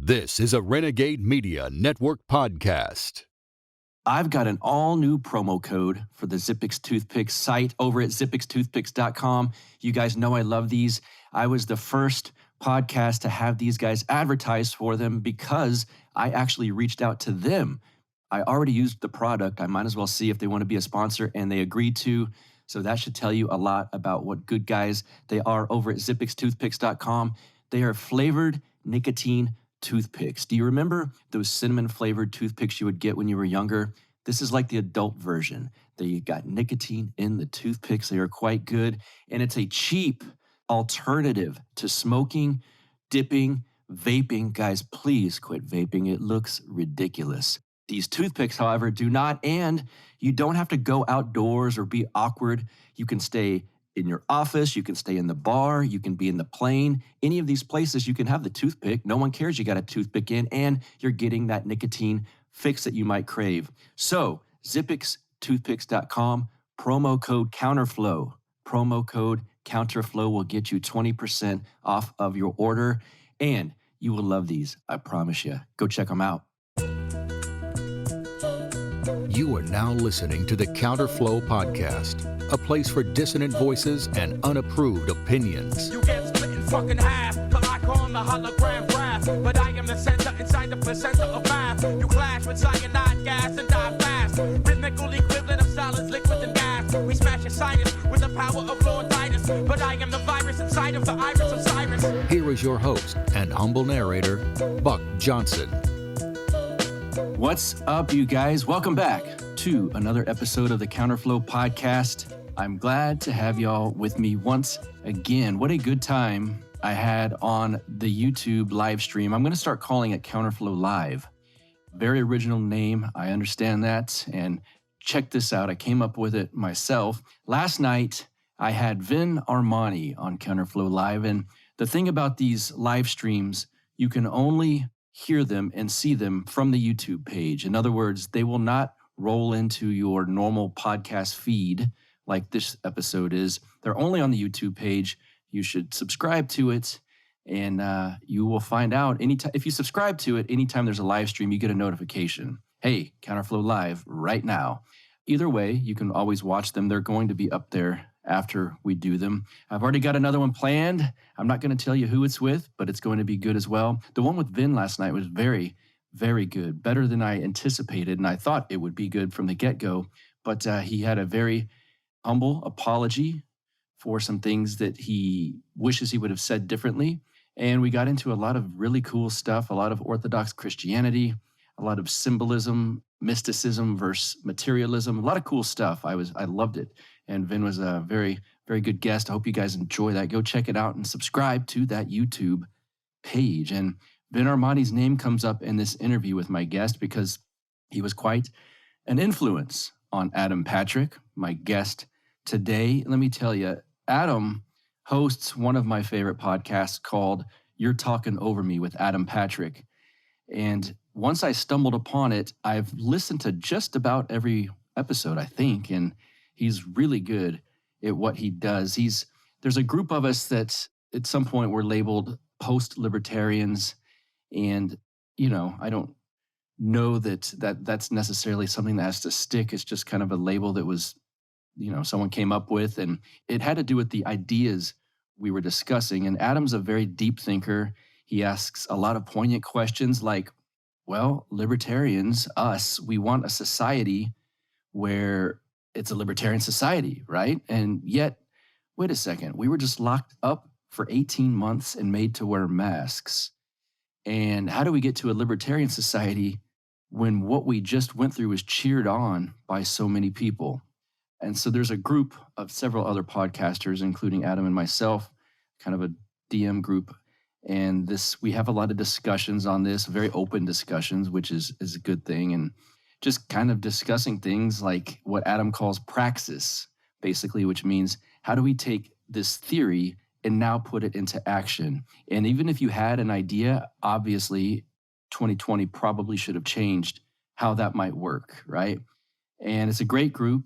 This is a Renegade Media Network podcast. I've got an all-new promo code for the Zippix Toothpicks site over at zippixtoothpicks.com. You guys know I love these. I was the first podcast to have these guys advertise for them because I actually reached out to them. I already used the product. I might as well see if they want to be a sponsor, and they agreed to. So that should tell you a lot about what good guys they are over at zippixtoothpicks.com. They are flavored nicotine toothpicks. Do you remember those cinnamon flavored toothpicks you would get when you were younger? This is like the adult version. They got nicotine in the toothpicks. They are quite good. And it's a cheap alternative to smoking, dipping, vaping. Guys, please quit vaping. It looks ridiculous. These toothpicks, however, do not, and you don't have to go outdoors or be awkward. You can stay in your office, you can stay in the bar, you can be in the plane. Any of these places, you can have the toothpick. No one cares you got a toothpick in, and you're getting that nicotine fix that you might crave. So, zippixtoothpicks.com, promo code COUNTERFLOW. Promo code COUNTERFLOW will get you 20% off of your order, and you will love these, I promise you. Go check them out. You are now listening to the Counterflow Podcast, a place for dissonant voices and unapproved opinions. You get split in fucking half, but I call the hologram graph. But I am the center inside the placenta of math. You clash with cyanide gas and die fast. Rhythmical equivalent of solids, liquid and gas. We smash your sinus with the power of Lord Titus. But I am the virus inside of the iris of Cyrus. Here is your host and humble narrator, Buck Johnson. What's up, you guys? Welcome back to another episode of the Counterflow Podcast. I'm glad to have y'all with me once again. What a good time I had on the YouTube live stream. I'm going to start calling it Counterflow Live. Very original name. I understand that. And check this out. I came up with it myself. Last night, I had Vin Armani on Counterflow Live. And the thing about these live streams, you can only hear them and see them from the YouTube page. In other words, they will not roll into your normal podcast feed like this episode is. They're only on the YouTube page. You should subscribe to it, and you will find out anytime. If you subscribe to it, anytime there's a live stream, you get a notification. Hey, Counterflow Live right now. Either way, you can always watch them. They're going to be up there after we do them. I've already got another one planned. I'm not going to tell you who it's with, but it's going to be good as well. The one with Vin last night was very, very good. Better than I anticipated, and I thought it would be good from the get-go. But he had a very humble apology for some things that he wishes he would have said differently. And we got into a lot of really cool stuff, a lot of Orthodox Christianity, a lot of symbolism, mysticism versus materialism, a lot of cool stuff. I loved it. And Vin was a very, very good guest. I hope you guys enjoy that. Go check it out and subscribe to that YouTube page. And Vin Armani's name comes up in this interview with my guest because he was quite an influence on Adam Patrick, my guest today. Let me tell you, Adam hosts one of my favorite podcasts called Y'er Talkin Over Me with Adam Patrick. And once I stumbled upon it, I've listened to just about every episode, I think, and he's really good at what he does. There's a group of us that at some point were labeled post-libertarians, and, I don't know that's necessarily something that has to stick. It's just kind of a label that was, someone came up with, and it had to do with the ideas we were discussing. And Adam's a very deep thinker. He asks a lot of poignant questions like, well, libertarians, us, we want a society where it's a libertarian society, right? And yet, wait a second, we were just locked up for 18 months and made to wear masks. And how do we get to a libertarian society when what we just went through was cheered on by so many people? And so there's a group of several other podcasters, including Adam and myself, kind of a DM group. And we have a lot of discussions on this, very open discussions, which is a good thing. And just kind of discussing things like what Adam calls praxis, basically, which means how do we take this theory and now put it into action? And even if you had an idea, obviously 2020 probably should have changed how that might work, right? And it's a great group.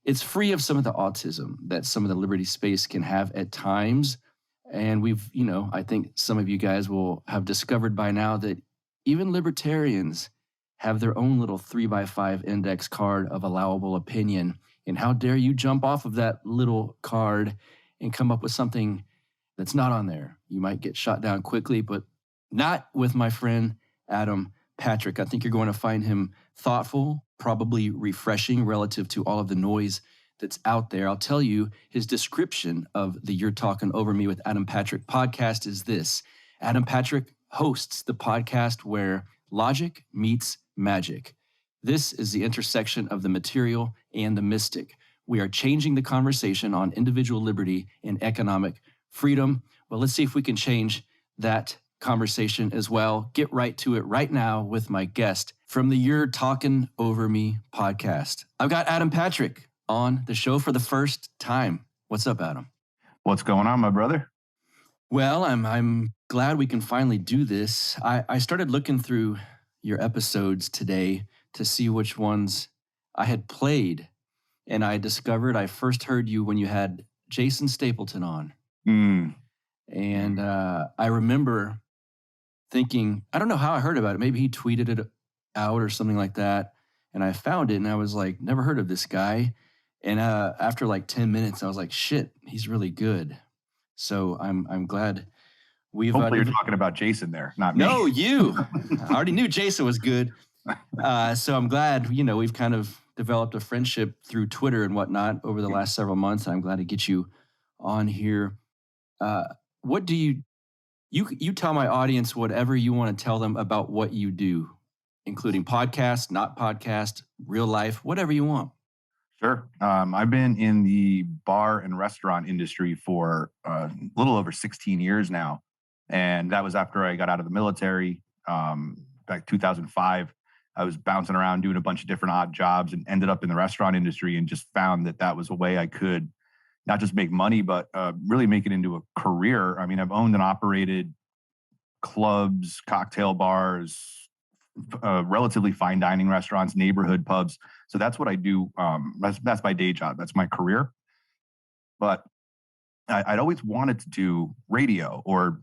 It's free of some of the autism that some of the liberty space can have at times. And we've, I think some of you guys will have discovered by now that even libertarians have their own little 3x5 index card of allowable opinion. And how dare you jump off of that little card and come up with something that's not on there? You might get shot down quickly, but not with my friend Adam Patrick. I think you're going to find him thoughtful, probably refreshing relative to all of the noise that's out there. I'll tell you, his description of the Y'er Talkin Over Me with Adam Patrick podcast is this. Adam Patrick hosts the podcast where logic meets magic. This is the intersection of the material and the mystic. We are changing the conversation on individual liberty and economic freedom. Well, let's see if we can change that conversation as well. Get right to it right now with my guest from the Y'er Talkin Over Me podcast. I've got Adam Patrick on the show for the first time. What's up, Adam? What's going on, my brother? Well, I'm glad we can finally do this. I started looking through your episodes today to see which ones I had played, and I discovered I first heard you when you had Jason Stapleton on. And I remember thinking, I don't know how I heard about it. Maybe he tweeted it out or something like that, and I found it, and I was like, never heard of this guy. And after like 10 minutes, I was like, shit, he's really good. So I'm glad we've... Hopefully you're talking about Jason there, not me. No, you. I already knew Jason was good. So I'm glad, we've kind of developed a friendship through Twitter and whatnot over the last several months. I'm glad to get you on here. What do you tell my audience whatever you want to tell them about what you do, including podcast, not podcast, real life, whatever you want. Sure. I've been in the bar and restaurant industry for a little over 16 years now. And that was after I got out of the military. Back 2005, I was bouncing around doing a bunch of different odd jobs and ended up in the restaurant industry and just found that was a way I could not just make money, but really make it into a career. I mean, I've owned and operated clubs, cocktail bars, relatively fine dining restaurants, neighborhood pubs. So that's what I do. That's my day job. That's my career. But I'd always wanted to do radio or,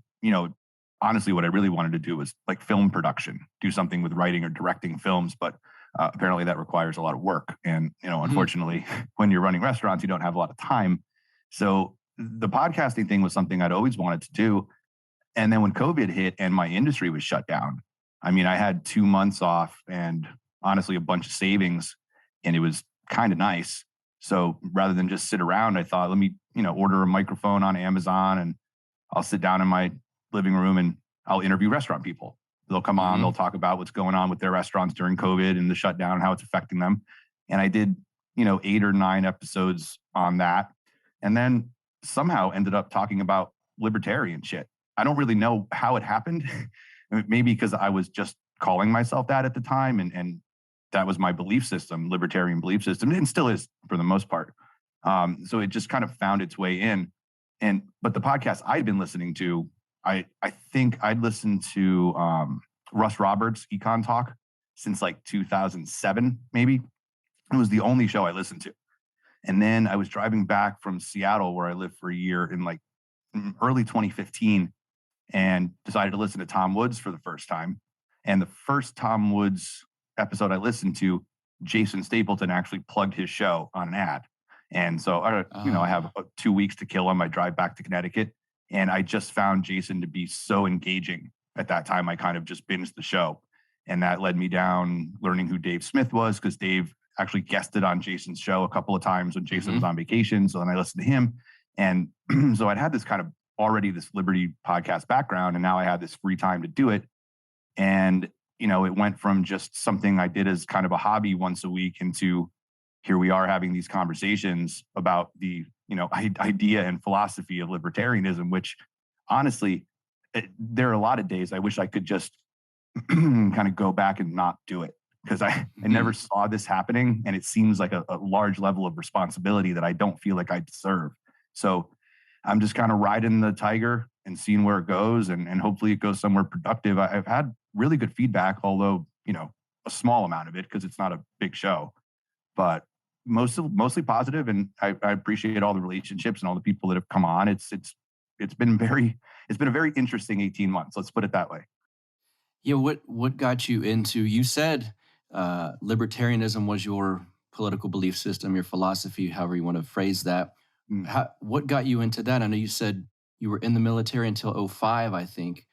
honestly, what I really wanted to do was like film production, do something with writing or directing films. But apparently that requires a lot of work. And, unfortunately, when you're running restaurants, you don't have a lot of time. So the podcasting thing was something I'd always wanted to do. And then when COVID hit and my industry was shut down, I mean, I had 2 months off and honestly a bunch of savings, and it was kind of nice. So rather than just sit around, I thought, let me, order a microphone on Amazon and I'll sit down in my living room and I'll interview restaurant people. They'll come on, they'll talk about what's going on with their restaurants during COVID and the shutdown and how it's affecting them. And I did, 8 or 9 episodes on that. And then somehow ended up talking about libertarian shit. I don't really know how it happened. Maybe because I was just calling myself that at the time. And that was my belief system, libertarian belief system, and still is for the most part. So it just kind of found its way in. But the podcast I'd been listening to, I think I'd listened to Russ Roberts' Econ Talk since like 2007, maybe. It was the only show I listened to. And then I was driving back from Seattle, where I lived for a year, in like early 2015, and decided to listen to Tom Woods for the first time. And the first Tom Woods episode I listened to, Jason Stapleton actually plugged his show on an ad. And so, I have 2 weeks to kill on my drive back to Connecticut. And I just found Jason to be so engaging. At that time, I kind of just binged the show. And that led me down learning who Dave Smith was, because Dave actually guested on Jason's show a couple of times when Jason was on vacation. So then I listened to him. And so I'd had this kind of already this Liberty podcast background, and now I had this free time to do it. And, it went from just something I did as kind of a hobby once a week into here we are having these conversations about the, idea and philosophy of libertarianism, which honestly, there are a lot of days I wish I could just kind of go back and not do it, because I never saw this happening. And it seems like a large level of responsibility that I don't feel like I deserve. So I'm just kind of riding the tiger and seeing where it goes. And hopefully it goes somewhere productive. I've had really good feedback, although, a small amount of it, because it's not a big show, but mostly positive. And I appreciate all the relationships and all the people that have come on. It's it's been a very interesting 18 months. Let's put it that way. Yeah, what got you into? You said libertarianism was your political belief system, your philosophy, however you want to phrase that. Mm. What got you into that? I know you said you were in the military until '05, I think.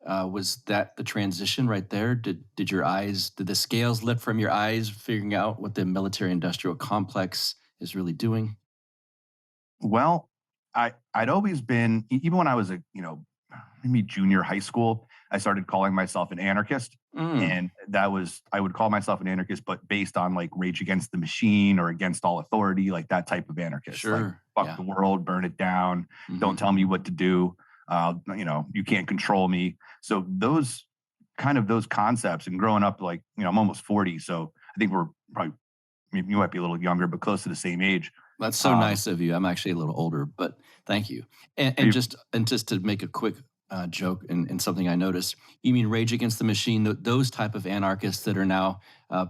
Was that the transition right there? Did the scales lift from your eyes, figuring out what the military-industrial complex is really doing? Well, I'd always been, even when I was maybe junior high school, I started calling myself an anarchist. Mm, And I would call myself an anarchist, but based on like Rage Against the Machine or against all authority, like that type of anarchist. Like, sure. fuck Yeah. the world, burn it down, Mhm. don't tell me what to do. You can't control me. So those concepts, and growing up, like, I'm almost 40. So I think we're probably, maybe you might be a little younger, but close to the same age. That's so Um, nice of you. I'm actually a little older, but thank you. And you- just to make a quick joke and something I noticed, you mean Rage Against the Machine, those type of anarchists that are now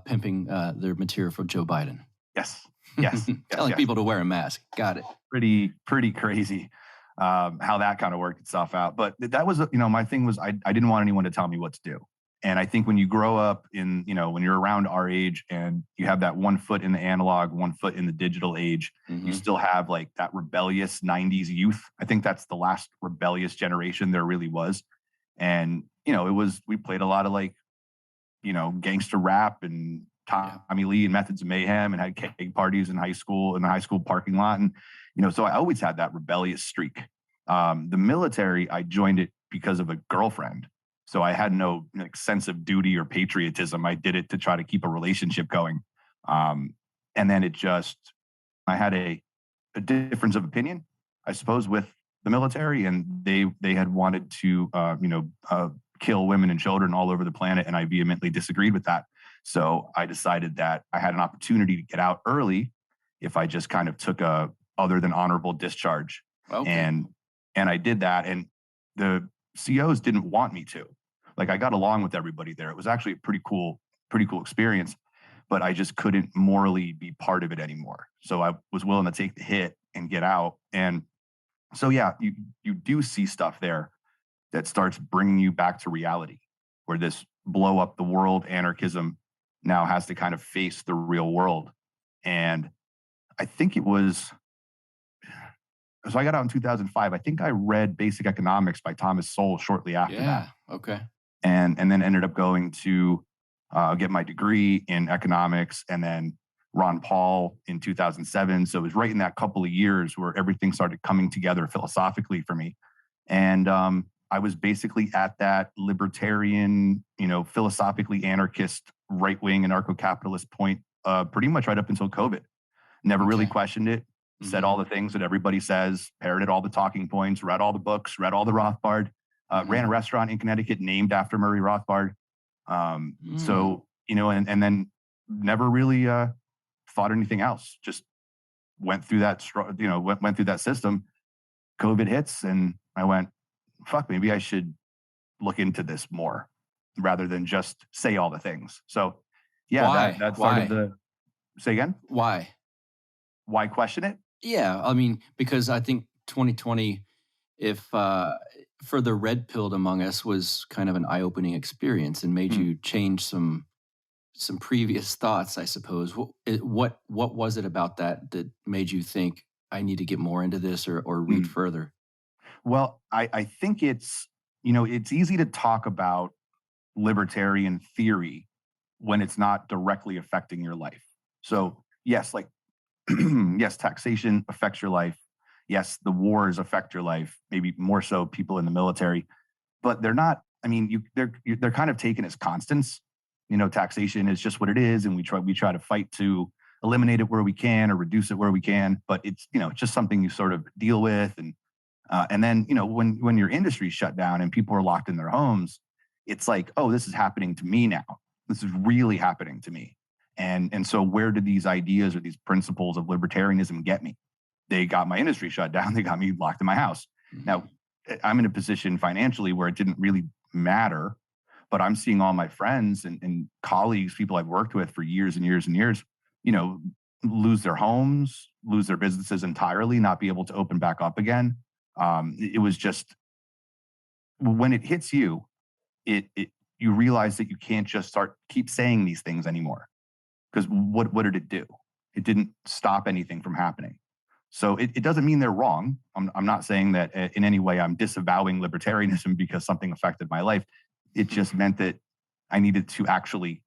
pimping their material for Joe Biden, yes, yes, yes, telling yes. people to wear a mask. Got it. Pretty crazy how that kind of worked itself out. But that was, my thing was I didn't want anyone to tell me what to do. And I think when you grow up when you're around our age and you have that 1 foot in the analog, 1 foot in the digital age, you Mhm. still have like that rebellious 90s youth. I think that's the last rebellious generation there really was. And, we played a lot of like, gangster rap and Yeah. Tommy Lee and Methods of Mayhem, and had keg parties in the high school parking lot. And, so I always had that rebellious streak. The military, I joined it because of a girlfriend. So I had no sense of duty or patriotism. I did it to try to keep a relationship going. And then I had a difference of opinion, I suppose, with the military, and they had wanted to, kill women and children all over the planet, and I vehemently disagreed with that. So I decided that I had an opportunity to get out early if I just kind of took a other than honorable discharge. Okay. And I did that, and the COs didn't want me to. Like, I got along with everybody there. It was actually a pretty cool experience, but I just couldn't morally be part of it anymore. So I was willing to take the hit and get out. And so, yeah, you do see stuff there that starts bringing you back to reality, where this blow up the world anarchism now has to kind of face the real world. And I think so I got out in 2005. I think I read Basic Economics by Thomas Sowell shortly after that. Yeah. Okay. And then ended up going to get my degree in economics, and then Ron Paul in 2007. So it was right in that couple of years where everything started coming together philosophically for me. And I was basically at that libertarian, philosophically anarchist, right-wing anarcho-capitalist point pretty much right up until COVID. Never really Okay. questioned it. Said Mhm. all the things that everybody says, parroted all the talking points, read all the books, read all the Rothbard, ran a restaurant in Connecticut named after Murray Rothbard. So, and then never really thought anything else. Just went through that, went through that system. COVID hits, and I went, fuck, maybe I should look into this more rather than just say all the things. So, yeah, Why? that Why? started say again, Why? why question it? Yeah, I mean, because I think 2020, if for the red pilled among us, was kind of an eye opening experience and made Hmm. you change some previous thoughts, I suppose. What was it about that made you think I need to get more into this or read Hmm. further? Well, I think it's easy to talk about libertarian theory when it's not directly affecting your life. So yes, like yes, taxation affects your life. Yes, the wars affect your life, maybe more so people in the military, but they're not, I mean, they're kind of taken as constants. Taxation is just what it is, and we try to fight to eliminate it where we can or reduce it where we can, but it's just something you sort of deal with. And then, when your industry's shut down and people are locked in their homes, it's like, oh, this is happening to me now. This is really happening to me. And so where did these ideas or these principles of libertarianism get me? They got my industry shut down. They got me locked in my house. Now, I'm in a position financially where it didn't really matter, but I'm seeing all my friends and colleagues, people I've worked with for years and years and years, lose their homes, lose their businesses entirely, not be able to open back up again. It was just, when it hits you, you realize that you can't just keep saying these things anymore, because what did it do? It didn't stop anything from happening. So it doesn't mean they're wrong. I'm not saying that in any way I'm disavowing libertarianism because something affected my life. It just meant that I needed to actually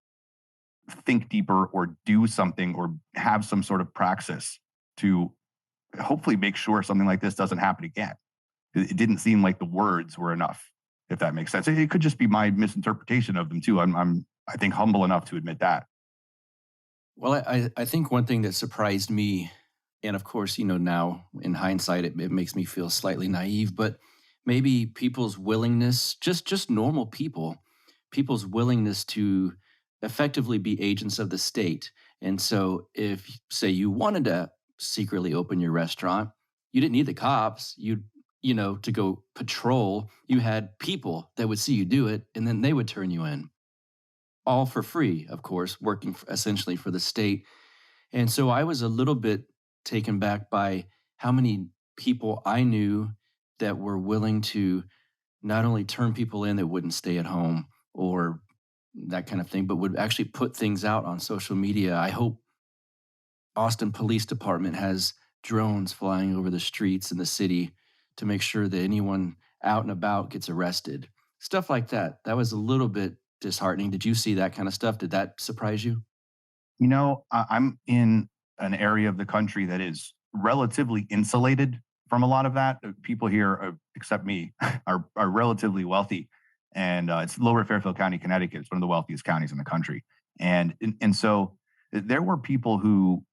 think deeper or do something or have some sort of praxis to hopefully make sure something like this doesn't happen again. It didn't seem like the words were enough, if that makes sense. It could just be my misinterpretation of them too. I think, humble enough to admit that. Well, I think one thing that surprised me, and of course, now in hindsight, it makes me feel slightly naive, but maybe people's willingness, just normal people's willingness to effectively be agents of the state. And so if, say, you wanted to secretly open your restaurant, you didn't need the cops. To go patrol. You had people that would see you do it, and then they would turn you in. All for free, of course, working essentially for the state. And so I was a little bit taken back by how many people I knew that were willing to not only turn people in that wouldn't stay at home or that kind of thing, but would actually put things out on social media. I hope Austin Police Department has drones flying over the streets in the city to make sure that anyone out and about gets arrested. Stuff like that. That was a little bit disheartening. Did you see that kind of stuff? Did that surprise you? I'm in an area of the country that is relatively insulated from a lot of that. People here, except me, are relatively wealthy. And it's Lower Fairfield County, Connecticut. It's one of the wealthiest counties in the country. And so there were people who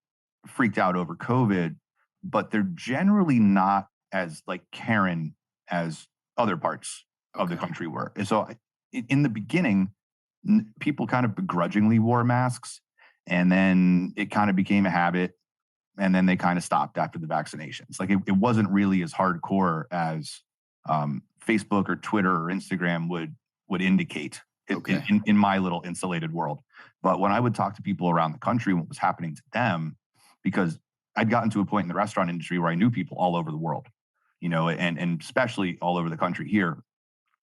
freaked out over COVID, but they're generally not as like Karen as other parts of the country were. And so in the beginning, people kind of begrudgingly wore masks, and then it kind of became a habit, and then they kind of stopped after the vaccinations. Like it wasn't really as hardcore as Facebook or Twitter or Instagram would indicate in my little insulated world. But when I would talk to people around the country, what was happening to them, because I'd gotten to a point in the restaurant industry where I knew people all over the world, and especially all over the country here.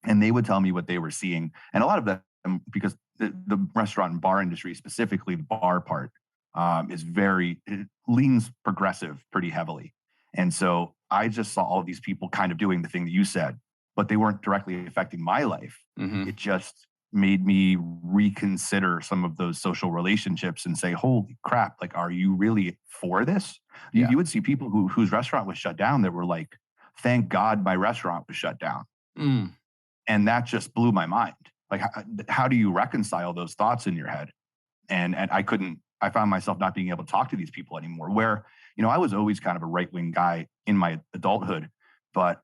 And they would tell me what they were seeing. And a lot of them, because the restaurant and bar industry, specifically the bar part, it leans progressive pretty heavily. And so I just saw all of these people kind of doing the thing that you said, but they weren't directly affecting my life. Mm-hmm. It just made me reconsider some of those social relationships and say, holy crap, like, are you really for this? Yeah. You would see people whose restaurant was shut down that were like, thank God my restaurant was shut down. Mm. And that just blew my mind. Like, how do you reconcile those thoughts in your head? And I found myself not being able to talk to these people anymore, where, I was always kind of a right-wing guy in my adulthood, but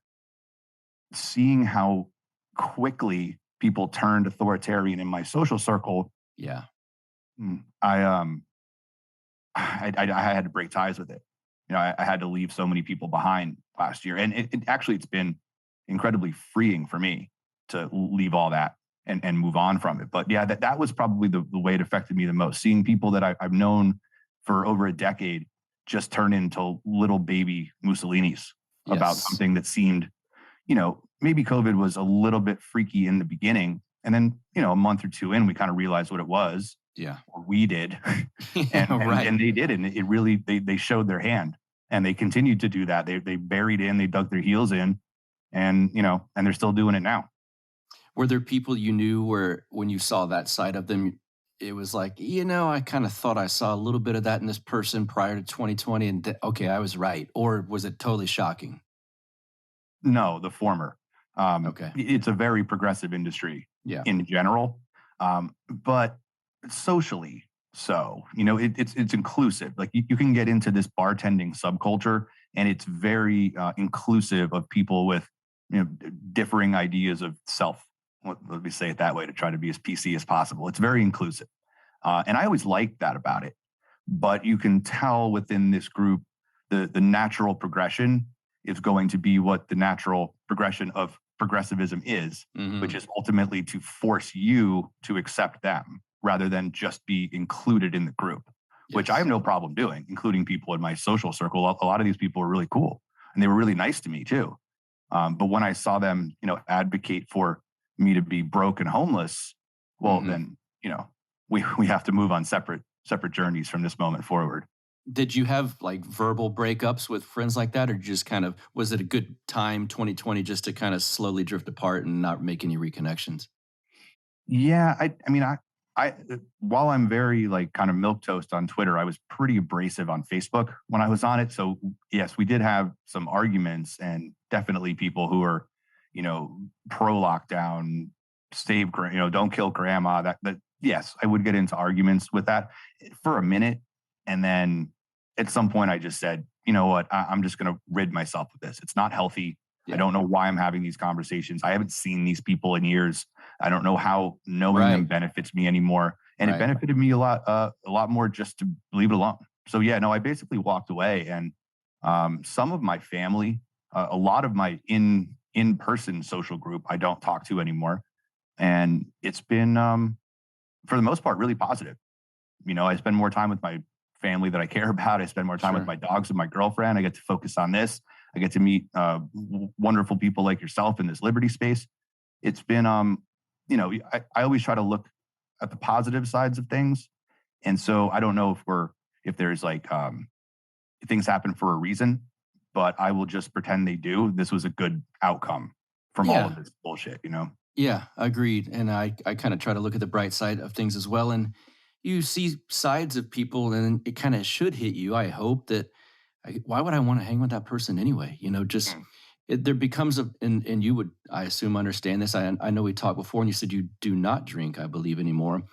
seeing how quickly people turned authoritarian in my social circle, yeah, I had to break ties with it. I had to leave so many people behind last year, and it's been incredibly freeing for me to leave all that and move on from it. But yeah, that was probably the way it affected me the most. Seeing people that I've known for over a decade just turn into little baby Mussolinis about something that seemed, maybe COVID was a little bit freaky in the beginning. And then, a month or two in, we kind of realized what it was. Yeah. Or we did. and they did. And it really, they showed their hand, and they continued to do that. They buried in, they dug their heels in, and, and they're still doing it now. Were there people you knew where when you saw that side of them, it was like, I kind of thought I saw a little bit of that in this person prior to 2020 and okay, I was right? Or was it totally shocking? No, the former. Okay. It's a very progressive industry in general, but socially so, it's inclusive. Like you can get into this bartending subculture, and it's very inclusive of people with, differing ideas of self. Let me say it that way to try to be as PC as possible. It's very inclusive. And I always liked that about it. But you can tell within this group, the natural progression is going to be what the natural progression of progressivism is, which is ultimately to force you to accept them rather than just be included in the group, which I have no problem doing, including people in my social circle. A lot of these people were really cool, and they were really nice to me too. But when I saw them, advocate for me to be broke and homeless, well, then, we have to move on separate journeys from this moment forward. Did you have like verbal breakups with friends like that, or just kind of, was it a good time, 2020, just to kind of slowly drift apart and not make any reconnections? Yeah, I while I'm very like kind of milquetoast on Twitter, I was pretty abrasive on Facebook when I was on it. So yes, we did have some arguments, and definitely people who are, pro lockdown, don't kill grandma. That yes, I would get into arguments with that for a minute, and then at some point I just said, you know what, I'm just going to rid myself of this. It's not healthy. Yeah. I don't know why I'm having these conversations. I haven't seen these people in years. I don't know how knowing them benefits me anymore. And it benefited me a lot more just to leave it alone. So yeah, no, I basically walked away, and some of my family, a lot of my in-person social group, I don't talk to anymore. And it's been, for the most part, really positive. I spend more time with my family that I care about. I spend more time with my dogs and my girlfriend. I get to focus on this. I get to meet wonderful people like yourself in this liberty space. It's been, I always try to look at the positive sides of things. And so I don't know if there's like things happen for a reason, but I will just pretend they do. This was a good outcome from all of this bullshit, Yeah, agreed. And I kind of try to look at the bright side of things as well. And you see sides of people, and it kind of should hit you. I hope that, why would I want to hang with that person anyway? There becomes and you would, I assume, understand this. I know we talked before, and you said you do not drink, I believe, anymore.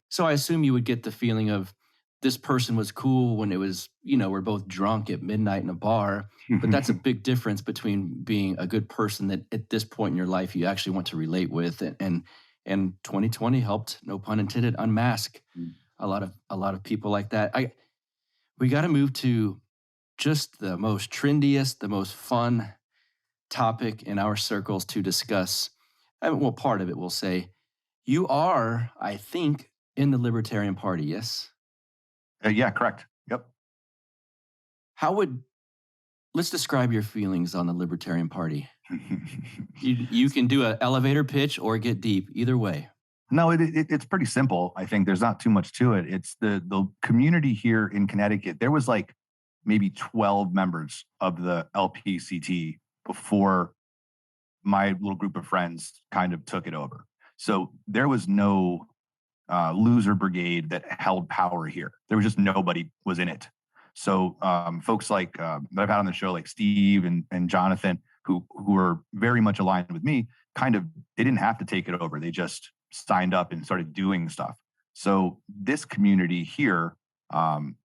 So I assume you would get the feeling of, this person was cool when it was, we're both drunk at midnight in a bar. But that's a big difference between being a good person that at this point in your life you actually want to relate with. And 2020 helped, no pun intended, unmask a lot of people like that. We got to move to just the most trendiest, the most fun topic in our circles to discuss. Well, part of it, we'll say. You are, I think, in the Libertarian Party, yes? Yeah, correct. Yep. Let's describe your feelings on the Libertarian Party. You can do an elevator pitch or get deep, either way. No, it's pretty simple. I think there's not too much to it. It's the community here in Connecticut. There was like maybe 12 members of the LPCT before my little group of friends kind of took it over. So there was no loser brigade that held power here. There was just nobody was in it. So folks like that I've had on the show, like Steve and Jonathan, who are very much aligned with me, they didn't have to take it over. They just signed up and started doing stuff. So this community here,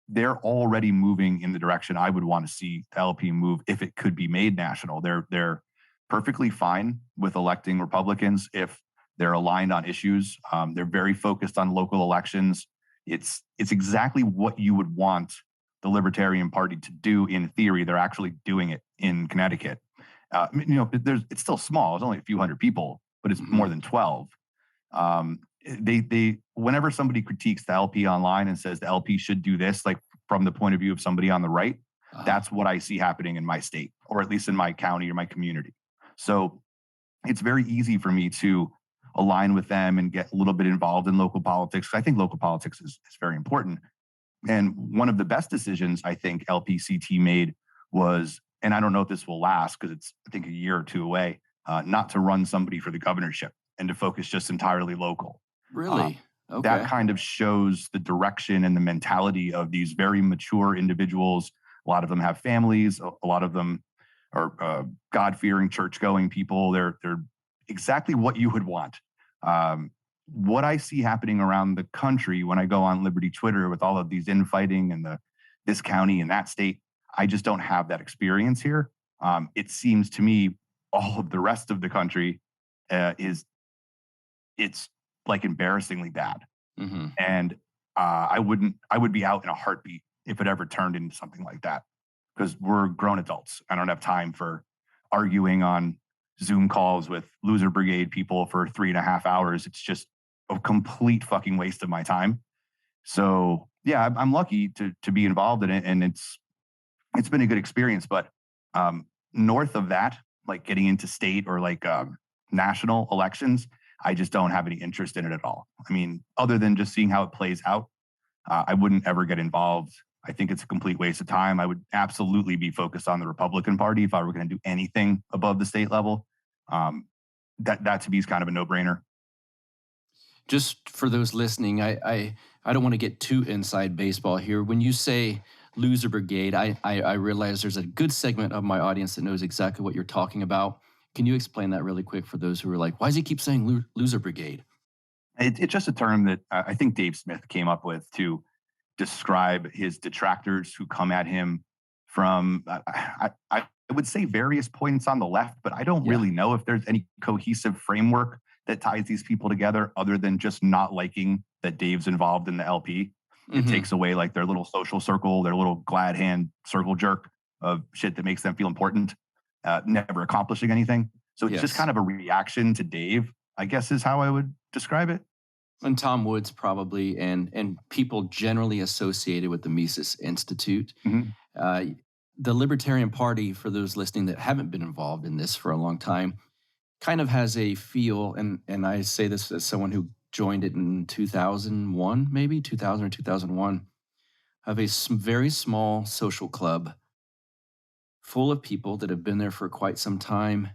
they're already moving in the direction I would want to see the LP move if it could be made national. They're perfectly fine with electing Republicans if they're aligned on issues. They're very focused on local elections. It's exactly what you would want the Libertarian Party to do in theory. They're actually doing it in Connecticut. It's still small. It's only a few hundred people, but it's more than 12. They whenever somebody critiques the LP online and says the LP should do this, like from the point of view of somebody on the right, that's what I see happening in my state, or at least in my county or my community. So it's very easy for me to align with them and get a little bit involved in local politics. I think local politics is very important. And one of the best decisions I think LPCT made was, and I don't know if this will last because it's, I think, a year or two away, not to run somebody for the governorship and to focus just entirely local. Really? Okay. That kind of shows the direction and the mentality of these very mature individuals. A lot of them have families. A lot of them are God-fearing, church-going people. They're exactly what you would want. What I see happening around the country when I go on Liberty Twitter with all of these infighting in this county and that state, I just don't have that experience here. It seems to me all of the rest of the country it's like embarrassingly bad. Mm-hmm. And I would be out in a heartbeat if it ever turned into something like that, because we're grown adults. I don't have time for arguing on Zoom calls with loser brigade people for 3.5 hours. It's just a complete fucking waste of my time. So yeah, I'm lucky to be involved in it, and it's been a good experience. But north of that, like getting into state or like national elections, I just don't have any interest in it at all. I mean, other than just seeing how it plays out, I wouldn't ever get involved. I think it's a complete waste of time. I would absolutely be focused on the Republican Party if I were going to do anything above the state level. That to me is kind of a no-brainer. Just for those listening, I don't want to get too inside baseball here. When you say loser brigade, I realize there's a good segment of my audience that knows exactly what you're talking about. Can you explain that really quick for those who are like, why does he keep saying loser brigade? It's just a term that I think Dave Smith came up with to describe his detractors who come at him from, I would say, various points on the left, but I don't really know if there's any cohesive framework that ties these people together other than just not liking that Dave's involved in the LP. It takes away like their little social circle, their little glad hand circle jerk of shit that makes them feel important, never accomplishing anything. So it's just kind of a reaction to Dave, I guess is how I would describe it. And Tom Woods probably, and people generally associated with the Mises Institute. The Libertarian Party, for those listening that haven't been involved in this for a long time, kind of has a feel, and I say this as someone who joined it in 2001, maybe 2000 or 2001, of a very small social club full of people that have been there for quite some time,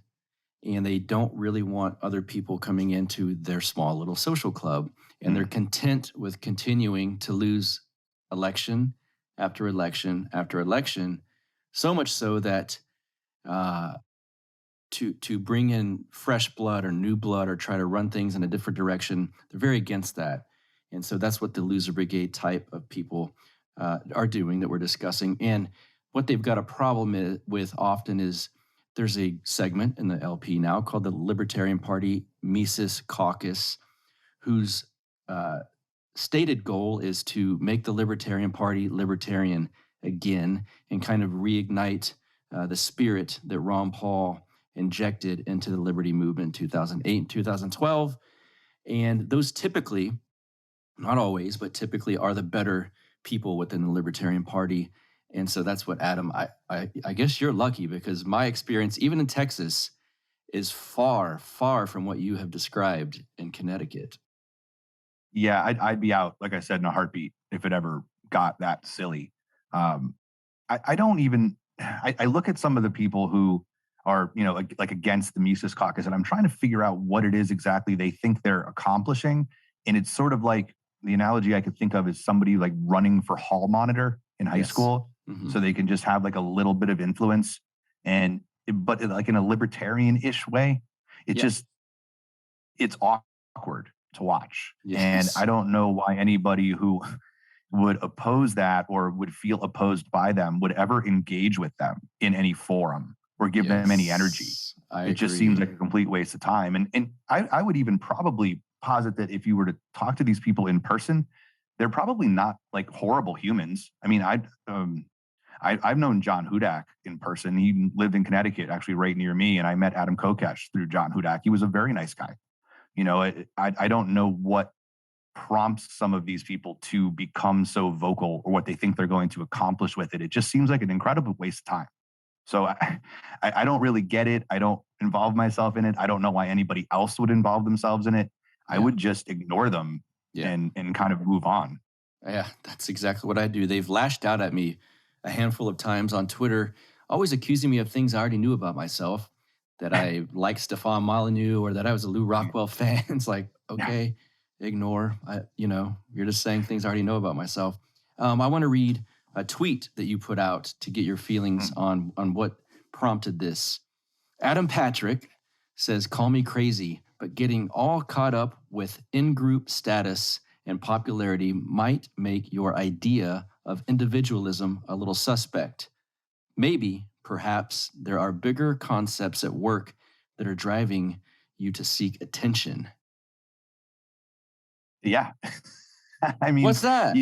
and they don't really want other people coming into their small little social club. And they're content with continuing to lose election after election after election, so much so that to bring in fresh blood or new blood or try to run things in a different direction, they're very against that. And so that's what the loser brigade type of people are doing that we're discussing. And what they've got a problem with often is there's a segment in the LP now called the Libertarian Party Mises Caucus, whose stated goal is to make the Libertarian Party libertarian again and kind of reignite the spirit that Ron Paul injected into the liberty movement in 2008 and 2012. And those typically, not always, but typically are the better people within the Libertarian Party. And so that's what, Adam, I guess you're lucky, because my experience, even in Texas, is far, far from what you have described in Connecticut. Yeah, I'd be out, like I said, in a heartbeat if it ever got that silly. I don't even, I look at some of the people who are, you know, like against the Mises Caucus, and I'm trying to figure out what it is exactly they think they're accomplishing. And it's sort of like the analogy I could think of is somebody like running for hall monitor in high school, so they can just have like a little bit of influence, but like in a libertarian-ish way. It's awkward to watch. And I don't know why anybody who would oppose that or would feel opposed by them would ever engage with them in any forum or give them any energy. It just seems like a complete waste of time. And I would even probably posit that if you were to talk to these people in person, they're probably not like horrible humans. I mean, I've known John Hudak in person. He lived in Connecticut, actually right near me. And I met Adam Kokesh through John Hudak. He was a very nice guy. You know, I don't know what prompts some of these people to become so vocal or what they think they're going to accomplish with it. It just seems like an incredible waste of time. So I don't really get it. I don't involve myself in it. I don't know why anybody else would involve themselves in it. I would just ignore them and kind of move on. Yeah, that's exactly what I do. They've lashed out at me a handful of times on Twitter, always accusing me of things I already knew about myself, that I like Stefan Molyneux or that I was a Lou Rockwell fan. It's like, okay, ignore. You're just saying things I already know about myself. I want to read a tweet that you put out to get your feelings on what prompted this. Adam Patrick says, "Call me crazy, but getting all caught up with in-group status and popularity might make your idea of individualism a little suspect. Maybe, perhaps, there are bigger concepts at work that are driving you to seek attention." Yeah. I mean, what's that?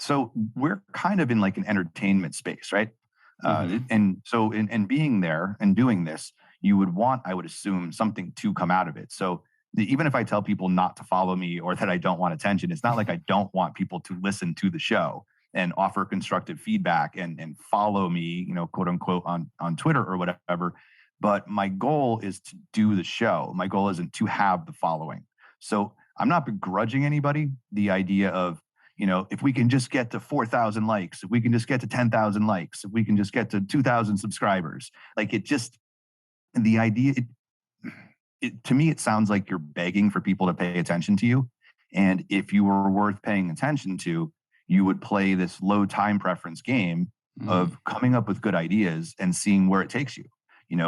So we're kind of in like an entertainment space, right? And so in being there and doing this, you would want, I would assume, something to come out of it. So even if I tell people not to follow me or that I don't want attention, it's not like I don't want people to listen to the show. and offer constructive feedback and follow me, quote unquote, on Twitter or whatever. But my goal is to do the show. My goal isn't to have the following. So I'm not begrudging anybody the idea of, if we can just get to 4,000 likes, if we can just get to 10,000 likes, if we can just get to 2,000 subscribers, like the idea, to me, it sounds like you're begging for people to pay attention to you. And if you were worth paying attention to, you would play this low time preference game of coming up with good ideas and seeing where it takes you. In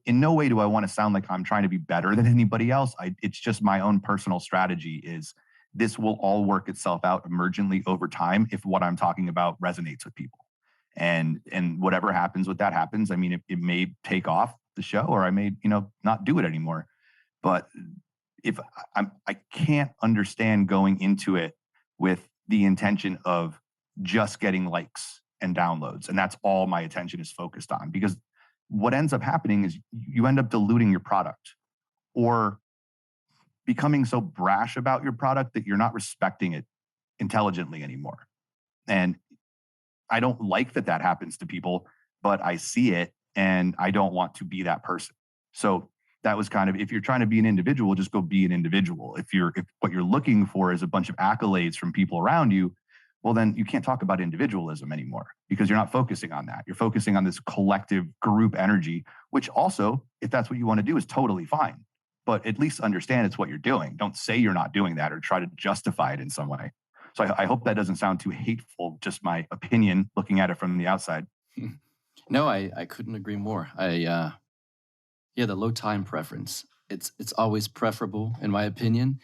no way do I want to sound like I'm trying to be better than anybody else. It's just my own personal strategy is this will all work itself out emergently over time if what I'm talking about resonates with people. And whatever happens with that happens. I mean, it may take off the show or I may, not do it anymore. But if I can't understand going into it with the intention of just getting likes and downloads. And that's all my attention is focused on, because what ends up happening is you end up diluting your product or becoming so brash about your product that you're not respecting it intelligently anymore. And I don't like that happens to people, but I see it and I don't want to be that person. So that was kind of, if you're trying to be an individual, just go be an individual. If what you're looking for is a bunch of accolades from people around you, well, then you can't talk about individualism anymore because you're not focusing on that. You're focusing on this collective group energy, which also, if that's what you want to do, is totally fine. But at least understand it's what you're doing. Don't say you're not doing that or try to justify it in some way. So I hope that doesn't sound too hateful, just my opinion looking at it from the outside. No, I couldn't agree more. The low time preference. It's always preferable, in my opinion.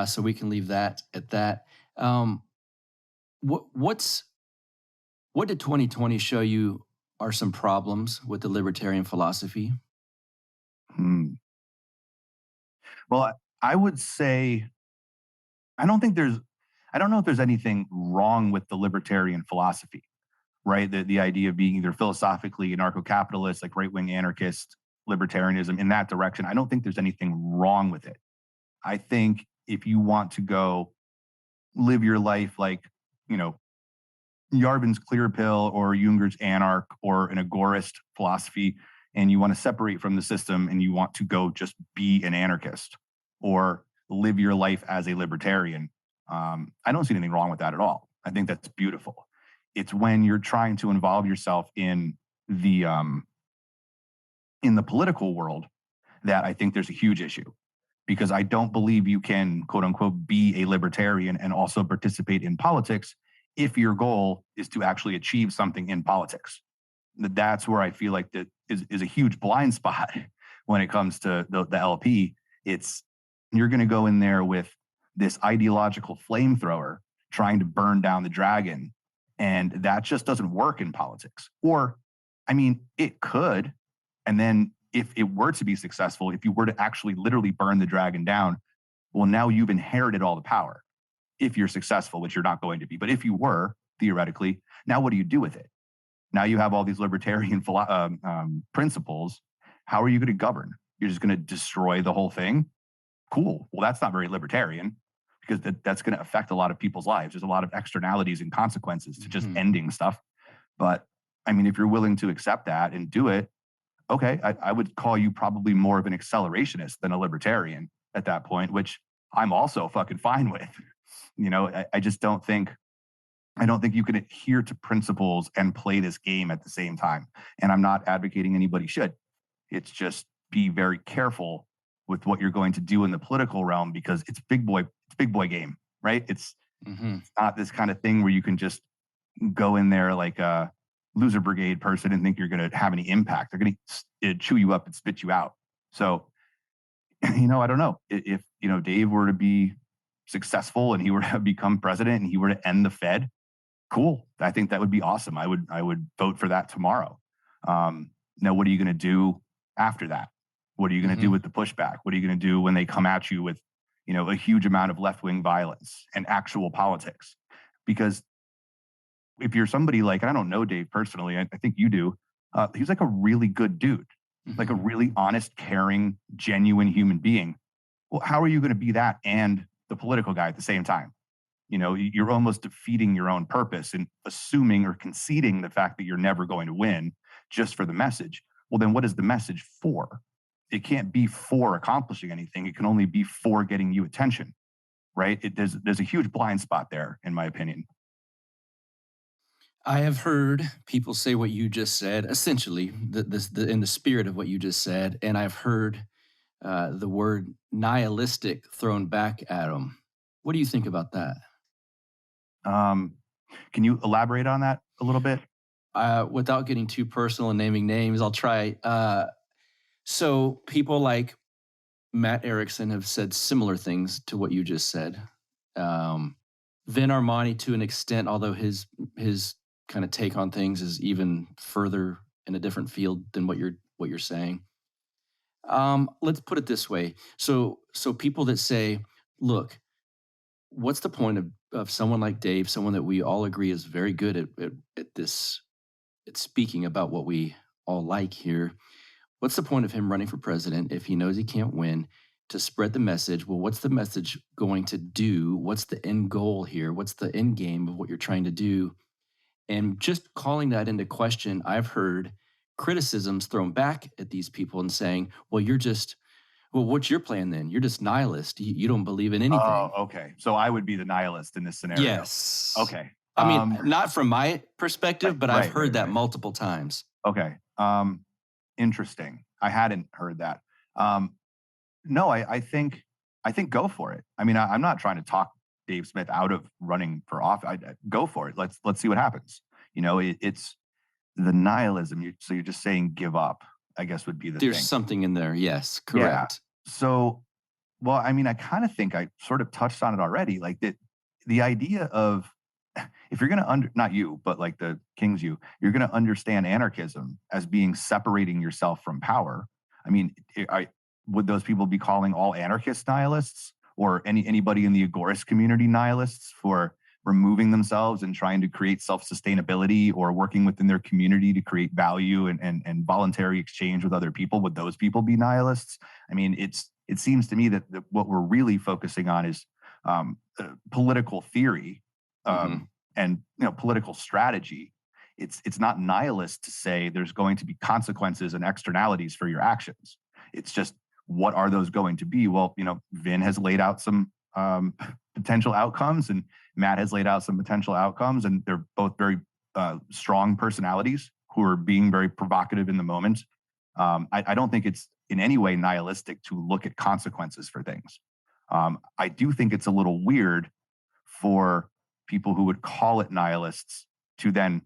So we can leave that at that. What did 2020 show you are some problems with the libertarian philosophy? Well, I would say, I don't know if there's anything wrong with the libertarian philosophy, right? The idea of being either philosophically anarcho-capitalist, like right-wing anarchist, libertarianism in that direction. I don't think there's anything wrong with it. I think if you want to go live your life like, Yarvin's clear pill or Junger's anarch or an agorist philosophy, and you want to separate from the system and you want to go just be an anarchist or live your life as a libertarian, I don't see anything wrong with that at all. I think that's beautiful. It's when you're trying to involve yourself in the political world that I think there's a huge issue, because I don't believe you can, quote unquote, be a libertarian and also participate in politics if your goal is to actually achieve something in politics. That's where I feel like that is a huge blind spot when it comes to the LP. You're going to go in there with this ideological flamethrower trying to burn down the dragon, and that just doesn't work in politics. Or, I mean, it could. And then if it were to be successful, if you were to actually literally burn the dragon down, well, now you've inherited all the power. If you're successful, which you're not going to be. But if you were, theoretically, now what do you do with it? Now you have all these libertarian principles. How are you going to govern? You're just going to destroy the whole thing? Cool. Well, that's not very libertarian, because that's going to affect a lot of people's lives. There's a lot of externalities and consequences to just ending stuff. But I mean, if you're willing to accept that and do it, okay, I would call you probably more of an accelerationist than a libertarian at that point, which I'm also fucking fine with. I just don't think you can adhere to principles and play this game at the same time. And I'm not advocating anybody should. It's just be very careful with what you're going to do in the political realm, because it's big boy game, right? It's not this kind of thing where you can just go in there like a loser brigade person and think you're going to have any impact. They're going to chew you up and spit you out. So, I don't know if, Dave were to be successful and he were to become president and he were to end the Fed. Cool. I think that would be awesome. I would vote for that tomorrow. Now, what are you going to do after that? What are you going to do with the pushback? What are you going to do when they come at you with, a huge amount of left-wing violence and actual politics? Because if you're somebody like, I don't know Dave personally, I think you do, he's like a really good dude, like a really honest, caring, genuine human being. Well, how are you going to be that and the political guy at the same time? You're almost defeating your own purpose and assuming or conceding the fact that you're never going to win just for the message. Well, then what is the message for? It can't be for accomplishing anything. It can only be for getting you attention, right? There's a huge blind spot there, in my opinion. I have heard people say what you just said, essentially, in the spirit of what you just said, and I've heard the word nihilistic thrown back at them. What do you think about that? Can you elaborate on that a little bit? Without getting too personal and naming names, I'll try. So people like Matt Erickson have said similar things to what you just said. Vin Armani, to an extent, although his kind of take on things is even further in a different field than what you're saying. Let's put it this way. So people that say, look, what's the point of someone like Dave, someone that we all agree is very good at speaking about what we all like here. What's the point of him running for president if he knows he can't win, to spread the message? Well, what's the message going to do? What's the end goal here? What's the end game of what you're trying to do? And just calling that into question, I've heard criticisms thrown back at these people and saying, well, what's your plan then? You're just nihilist. You don't believe in anything. Oh, okay. So I would be the nihilist in this scenario. Yes. Okay. I mean, not from my perspective, but I've heard that multiple times. Okay. Interesting. I hadn't heard that. No, I think go for it. I mean, I'm not trying to talk Dave Smith out of running for office. Go for it. Let's see what happens. It's the nihilism. So you're just saying give up, I guess, would be the There's thing. something in there. Yes, correct. Yeah. So, well, I mean, I kind of think I sort of touched on it already. Like the idea of, if you're going to not you, but like the King's you, you're going to understand anarchism as being separating yourself from power. I mean, would those people be calling all anarchists nihilists, or anybody in the agorist community nihilists for removing themselves and trying to create self-sustainability or working within their community to create value and voluntary exchange with other people? Would those people be nihilists? I mean, it seems to me that what we're really focusing on is political theory and political strategy. It's not nihilist to say there's going to be consequences and externalities for your actions. It's just, what are those going to be? Well, Vin has laid out some potential outcomes, and Matt has laid out some potential outcomes, and they're both very strong personalities who are being very provocative in the moment. I don't think it's in any way nihilistic to look at consequences for things. I do think it's a little weird for people who would call it nihilists to then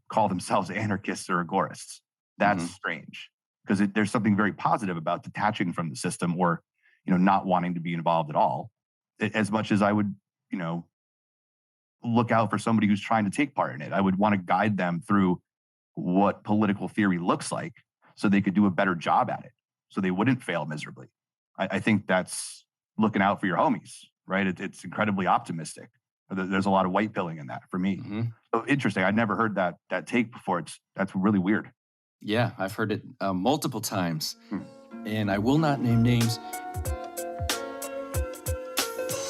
call themselves anarchists or agorists. That's strange, because there's something very positive about detaching from the system, or not wanting to be involved at all. As much as I would look out for somebody who's trying to take part in it, I would want to guide them through what political theory looks like so they could do a better job at it, so they wouldn't fail miserably. I think that's looking out for your homies, right? It's incredibly optimistic. There's a lot of white pilling in that for me. So interesting. I'd never heard that take before. That's really weird. Yeah, I've heard it multiple times, and I will not name names.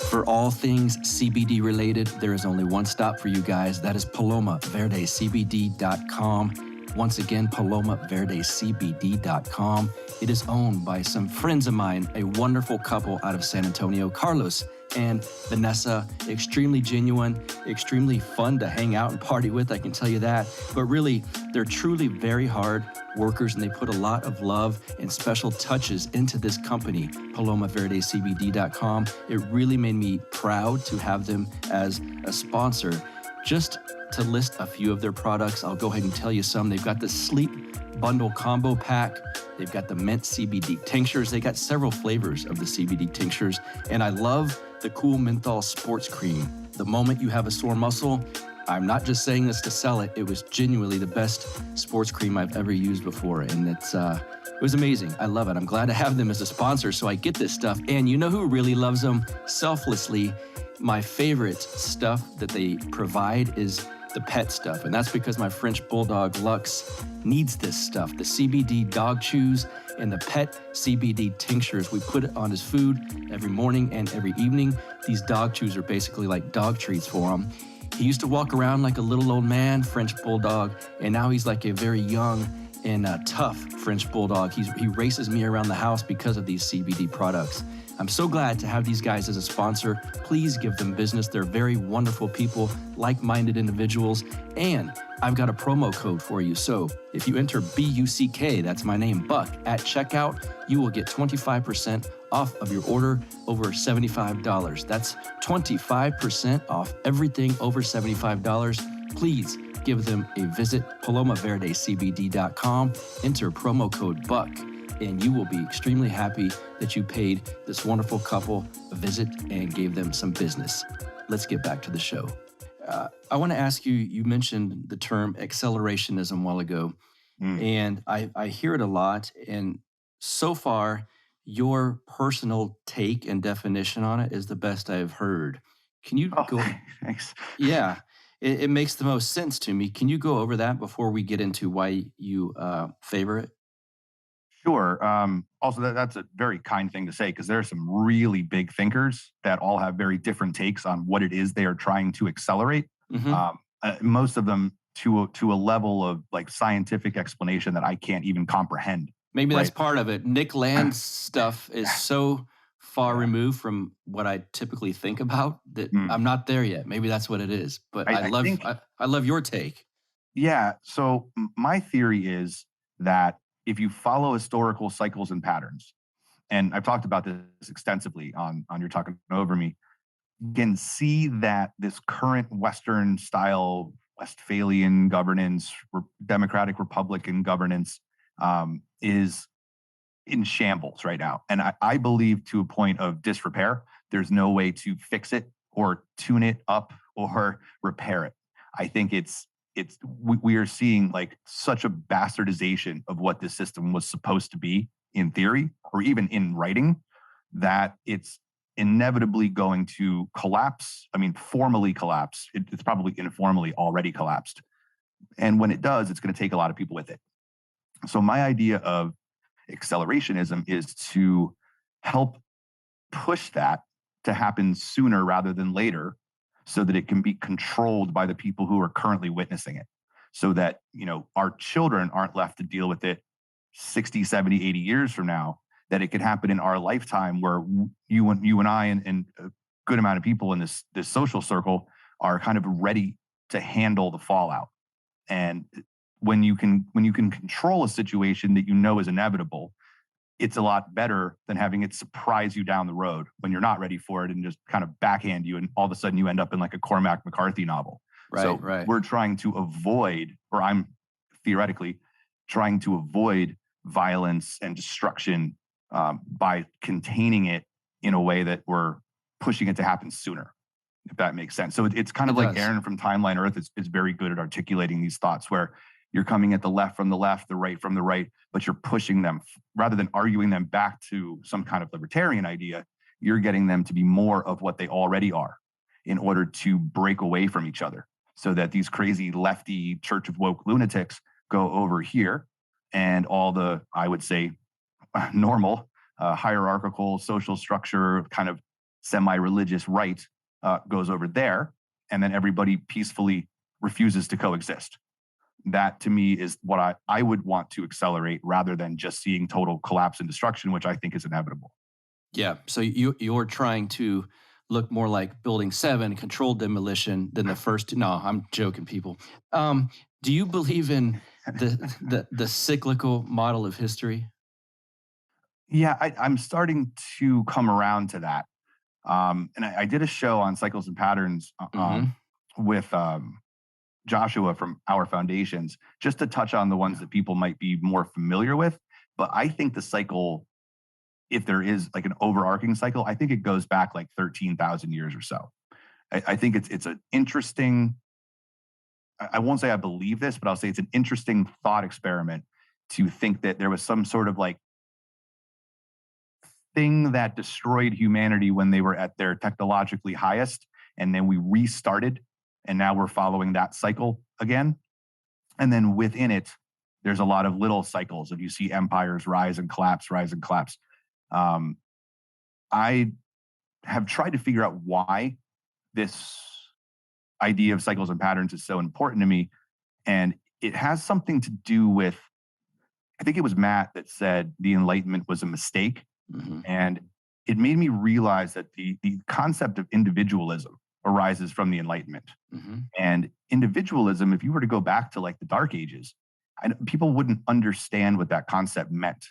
For all things CBD related, there is only one stop for you guys. That is PalomaVerdeCBD.com. Once again, PalomaVerdeCBD.com. It is owned by some friends of mine, a wonderful couple out of San Antonio, Carlos and Vanessa. Extremely genuine, extremely fun to hang out and party with, I can tell you that. But really, they're truly very hard workers, and they put a lot of love and special touches into this company, PalomaVerdeCBD.com. It really made me proud to have them as a sponsor. Just to list a few of their products, I'll go ahead and tell you some. They've got the Sleep Bundle Combo Pack. They've got the Mint CBD Tinctures. They got several flavors of the CBD tinctures. And I love the Cool Menthol Sports Cream. The moment you have a sore muscle, I'm not just saying this to sell it. It was genuinely the best sports cream I've ever used before. And it was amazing. I love it. I'm glad to have them as a sponsor so I get this stuff. And you know who really loves them? Selflessly. My favorite stuff that they provide is the pet stuff. And that's because my French Bulldog Lux needs this stuff. The CBD dog chews and the pet CBD tinctures. We put it on his food every morning and every evening. These dog chews are basically like dog treats for him. He used to walk around like a little old man, French Bulldog, and now he's like a very young and tough French Bulldog. He races me around the house because of these CBD products. I'm so glad to have these guys as a sponsor. Please give them business. They're very wonderful people, like-minded individuals, and I've got a promo code for you. So if you enter BUCK, that's my name, Buck, at checkout, you will get 25% off of your order over $75. That's 25% off everything over $75. Please give them a visit, palomaverdecbd.com, enter promo code BUCK, and you will be extremely happy that you paid this wonderful couple a visit and gave them some business. Let's get back to the show. I want to ask you, you mentioned the term accelerationism a while ago, and I hear it a lot, and so far, your personal take and definition on it is the best I've heard. Can you go? Thanks. Yeah, it makes the most sense to me. Can you go over that before we get into why you favor it? Sure. Also, that's a very kind thing to say because there are some really big thinkers that all have very different takes on what it is they are trying to accelerate. Most of them to a level of like scientific explanation that I can't even comprehend. Maybe that's part of it. Nick Land's stuff is so far removed from what I typically think about that I'm not there yet. Maybe that's what it is. But I love your take. Yeah. So my theory is that if you follow historical cycles and patterns, and I've talked about this extensively on Y'er Talkin Over Me, you can see that this current Western style Westphalian governance, democratic Republican governance is in shambles right now. And I believe to a point of disrepair, there's no way to fix it or tune it up or repair it. I think we are seeing like such a bastardization of what this system was supposed to be in theory or even in writing that it's inevitably going to collapse. I mean, formally collapse. It's probably informally already collapsed. And when it does, it's going to take a lot of people with it. So my idea of accelerationism is to help push that to happen sooner rather than later so that it can be controlled by the people who are currently witnessing it so that, our children aren't left to deal with it 60, 70, 80 years from now, that it could happen in our lifetime where you and I and a good amount of people in this social circle are kind of ready to handle the fallout. And when you can control a situation that is inevitable, it's a lot better than having it surprise you down the road when you're not ready for it and just kind of backhand you, and all of a sudden you end up in like a Cormac McCarthy novel. Right. We're trying to avoid, or I'm theoretically trying to avoid violence and destruction by containing it in a way that we're pushing it to happen sooner, if that makes sense. So it's kind of like Aaron from Timeline Earth is very good at articulating these thoughts where you're coming at the left from the left, the right from the right, but you're pushing them rather than arguing them back to some kind of libertarian idea. You're getting them to be more of what they already are in order to break away from each other so that these crazy lefty Church of Woke lunatics go over here and all the, I would say, normal hierarchical social structure kind of semi-religious right goes over there, and then everybody peacefully refuses to coexist. That to me is what I would want to accelerate rather than just seeing total collapse and destruction, which I think is inevitable. Yeah. So you're trying to look more like Building 7, controlled demolition, than the first two. No, I'm joking, people. Do you believe in the cyclical model of history? Yeah, I'm starting to come around to that. And I did a show on cycles and patterns with Joshua from Our Foundations, just to touch on the ones that people might be more familiar with. But I think the cycle, if there is like an overarching cycle, I think it goes back like 13,000 years or so. I think it's an interesting, I won't say I believe this, but I'll say it's an interesting thought experiment to think that there was some sort of like thing that destroyed humanity when they were at their technologically highest, and then we restarted And now we're following that cycle again. And then within it, there's a lot of little cycles of you see empires rise and collapse, rise and collapse. I have tried to figure out why this idea of cycles and patterns is so important to me. And it has something to do with, I think it was Matt that said the Enlightenment was a mistake. Mm-hmm. And it made me realize that the concept of individualism arises from the Enlightenment. Mm-hmm. And individualism, if you were to go back to like the Dark Ages, people wouldn't understand what that concept meant.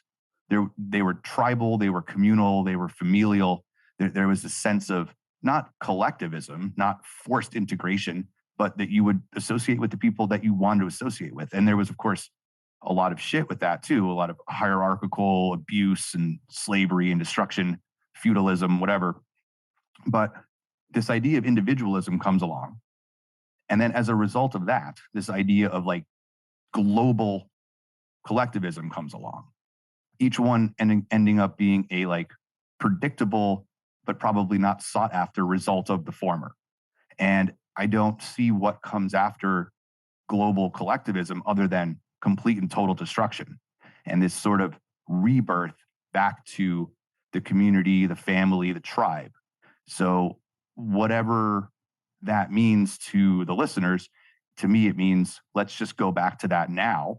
They were tribal, they were communal, they were familial. There was a sense of not collectivism, not forced integration, but that you would associate with the people that you wanted to associate with. And there was, of course, a lot of shit with that too, a lot of hierarchical abuse and slavery and destruction, feudalism, whatever. But this idea of individualism comes along. And then as a result of that, this idea of like global collectivism comes along. Each one ending up being a like predictable, but probably not sought after result of the former. And I don't see what comes after global collectivism other than complete and total destruction. And this sort of rebirth back to the community, the family, the tribe. So whatever that means to the listeners, to me, it means let's just go back to that now,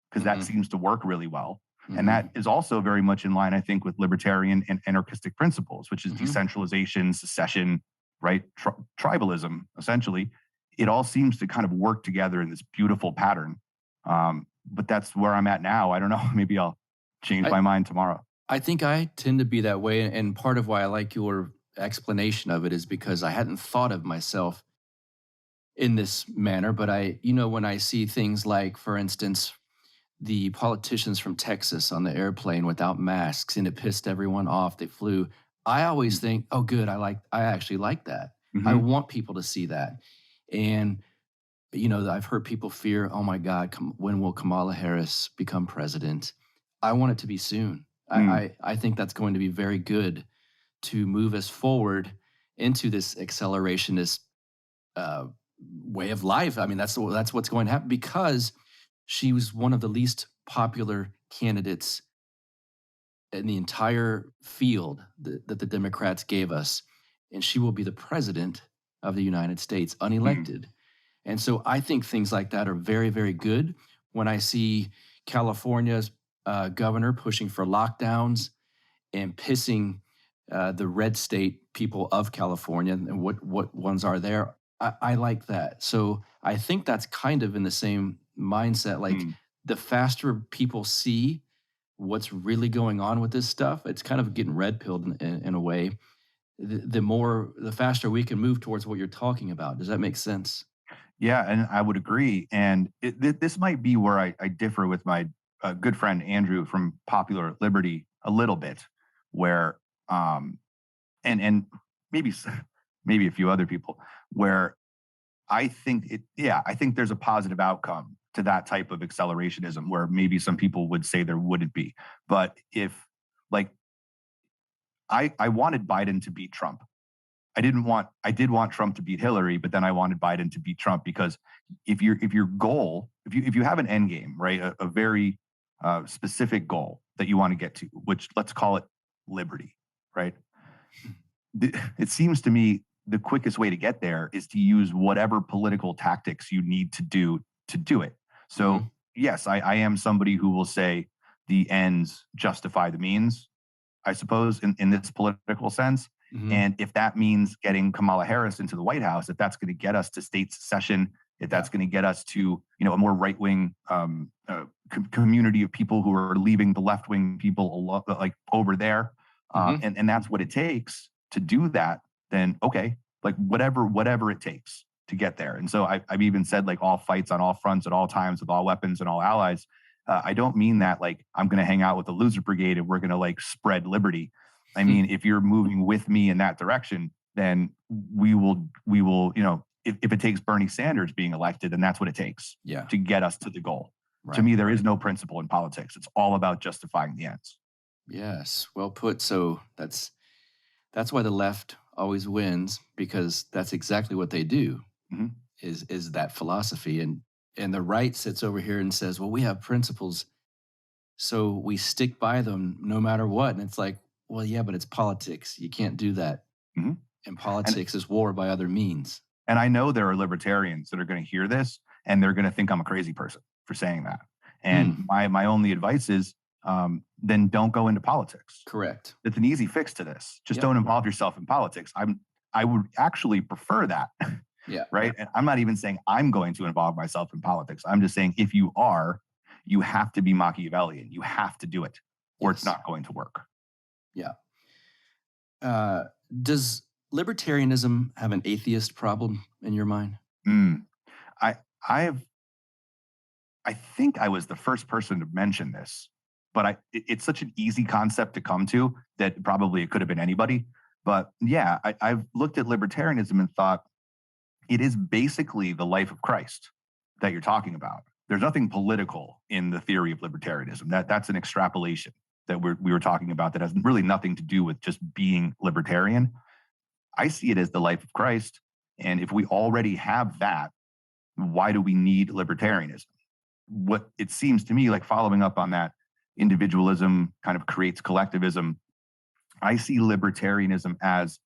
because that seems to work really well. And that is also very much in line, I think, with libertarian and anarchistic principles, which is decentralization, secession, right? Tribalism, essentially. It all seems to kind of work together in this beautiful pattern. But that's where I'm at now. I don't know. Maybe I'll change my mind tomorrow. I think I tend to be that way. And part of why I like your explanation of it is because I hadn't thought of myself in this manner. But when I see things like, for instance, the politicians from Texas on the airplane without masks, and it pissed everyone off. They flew. I always think, oh, good. I actually like that. I want people to see that. And, I've heard people fear, oh my God, when will Kamala Harris become president? I want it to be soon. I think that's going to be very good to move us forward into this accelerationist way of life. I mean, that's what's going to happen, because she was one of the least popular candidates in the entire field that the Democrats gave us. And she will be the president of the United States, unelected. And so I think things like that are very, very good. When I see California's governor pushing for lockdowns and pissing the red state people of California and what ones are there, I like that. So I think that's kind of in the same mindset. Like the faster people see what's really going on with this stuff, it's kind of getting red pilled in a way. The faster we can move towards what you're talking about. Does that make sense? Yeah, and I would agree. And this might be where I differ with my good friend Andrew from Popular Liberty a little bit, where and maybe a few other people, where I think I think there's a positive outcome to that type of accelerationism, where maybe some people would say there wouldn't be. But if like I wanted Biden to beat Trump. I did want Trump to beat Hillary, but then I wanted Biden to beat Trump, because if you have an end game, right, a very specific goal that you want to get to, which let's call it liberty, right? It seems to me the quickest way to get there is to use whatever political tactics you need to do it. So yes, I am somebody who will say the ends justify the means, I suppose, in this political sense. And if that means getting Kamala Harris into the White House, if that's going to get us to state secession, if that's going to get us to, a more right-wing community of people who are leaving the left-wing people like over there, and that's what it takes to do that, then okay, like whatever it takes to get there. And so I've even said like all fights on all fronts at all times with all weapons and all allies. I don't mean that like I'm going to hang out with the loser brigade and we're going to like spread liberty. I mean, if you're moving with me in that direction, then we will, if it takes Bernie Sanders being elected, then that's what it takes to get us to the goal. Right. To me, there is no principle in politics. It's all about justifying the ends. Yes, well put. So that's why the left always wins, because that's exactly what they do. is that philosophy. And the right sits over here and says, well, we have principles, so we stick by them no matter what. And it's like, well, yeah, but it's politics. You can't do that. Mm-hmm. And politics is war by other means. And I know there are libertarians that are going to hear this and they're going to think I'm a crazy person for saying that. And my only advice is then don't go into politics. Correct. It's an easy fix to this. Just don't involve yourself in politics. I would actually prefer that. Yeah. Right. And I'm not even saying I'm going to involve myself in politics. I'm just saying if you are, you have to be Machiavellian. You have to do it or it's not going to work. Yeah. Does libertarianism have an atheist problem in your mind? I think I was the first person to mention this, but it's such an easy concept to come to that probably it could have been anybody. But yeah, I've looked at libertarianism and thought it is basically the life of Christ that you're talking about. There's nothing political in the theory of libertarianism. That's an extrapolation that we were talking about that has really nothing to do with just being libertarian. I see it as the life of Christ. And if we already have that, why do we need libertarianism? What it seems to me, like following up on that, individualism kind of creates collectivism. I see libertarianism as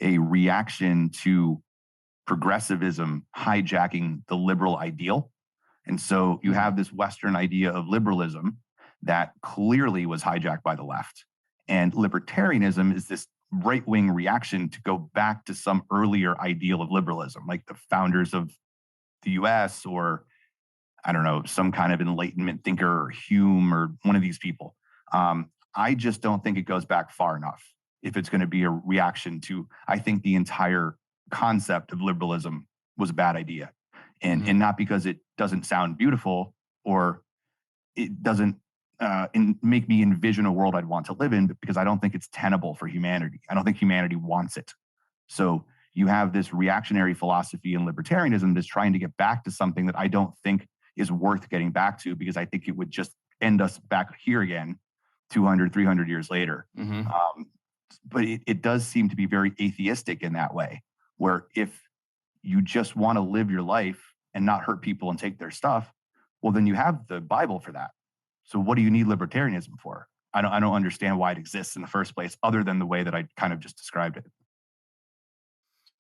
a reaction to progressivism hijacking the liberal ideal. And so you have this Western idea of liberalism that clearly was hijacked by the left. And libertarianism is this right-wing reaction to go back to some earlier ideal of liberalism, like the founders of the US or, I don't know, some kind of Enlightenment thinker or Hume or one of these people. I just don't think it goes back far enough if it's going to be a reaction to, I think the entire concept of liberalism was a bad idea. And not because it doesn't sound beautiful or it doesn't make me envision a world I'd want to live in, but because I don't think it's tenable for humanity. I don't think humanity wants it. So you have this reactionary philosophy in libertarianism that's trying to get back to something that I don't think is worth getting back to, because I think it would just end us back here again 200, 300 years later. But it does seem to be very atheistic in that way, where if you just want to live your life and not hurt people and take their stuff, well, then you have the Bible for that. So what do you need libertarianism for? I don't understand why it exists in the first place, other than the way that I kind of just described it.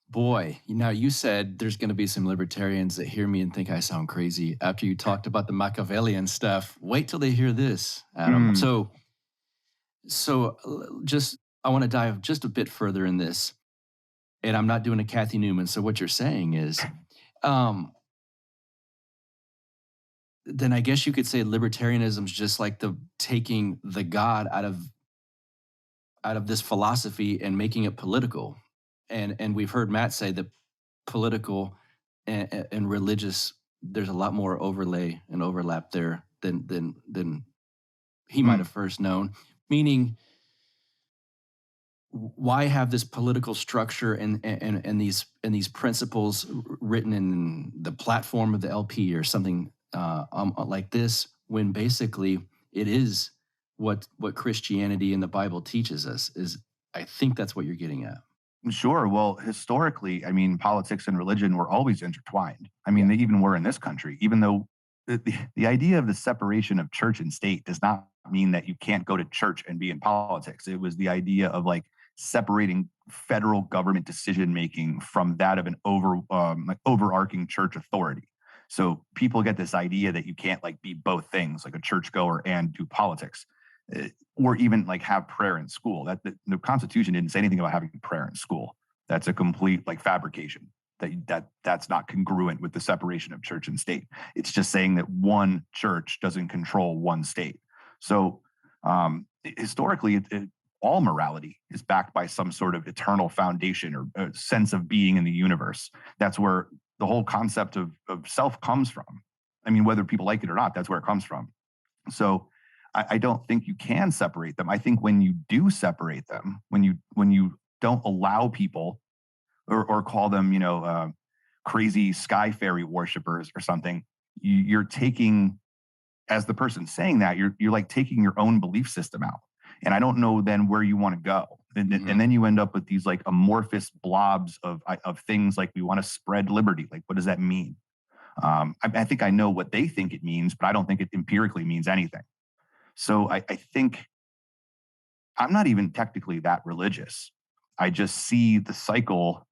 Boy, now you said there's going to be some libertarians that hear me and think I sound crazy after you talked about the Machiavellian stuff. Wait till they hear this, Adam. So just, I want to dive just a bit further in this. And I'm not doing a Kathy Newman. So what you're saying is, then I guess you could say libertarianism is just like taking the God out of this philosophy and making it political. And we've heard Matt say that political and religious, there's a lot more overlay and overlap there than he might have first known. Meaning, why have this political structure and these principles written in the platform of the LP or something like this, when basically it is what Christianity and the Bible teaches us? I think that's what you're getting at. Sure. Well, historically, I mean, politics and religion were always intertwined. I mean, they even were in this country, even though the idea of the separation of church and state does not mean that you can't go to church and be in politics. It was the idea of like separating federal government decision-making from that of an overarching church authority. So people get this idea that you can't like be both things, like a churchgoer and do politics. Or even like have prayer in school. That the Constitution didn't say anything about having prayer in school. That's a complete like fabrication. That's not congruent with the separation of church and state. It's just saying that one church doesn't control one state. So historically, all morality is backed by some sort of eternal foundation or a sense of being in the universe. That's where the whole concept of self comes from. I mean, whether people like it or not, that's where it comes from. So I don't think you can separate them. I think when you do separate them, when you don't allow people or call them, crazy sky fairy worshipers or something, you're taking, as the person saying that, you're like taking your own belief system out. And I don't know then where you want to go. And then you end up with these like amorphous blobs of things like we want to spread liberty. Like, what does that mean? I think I know what they think it means, but I don't think it empirically means anything. So I think I'm not even technically that religious. I just see the cycle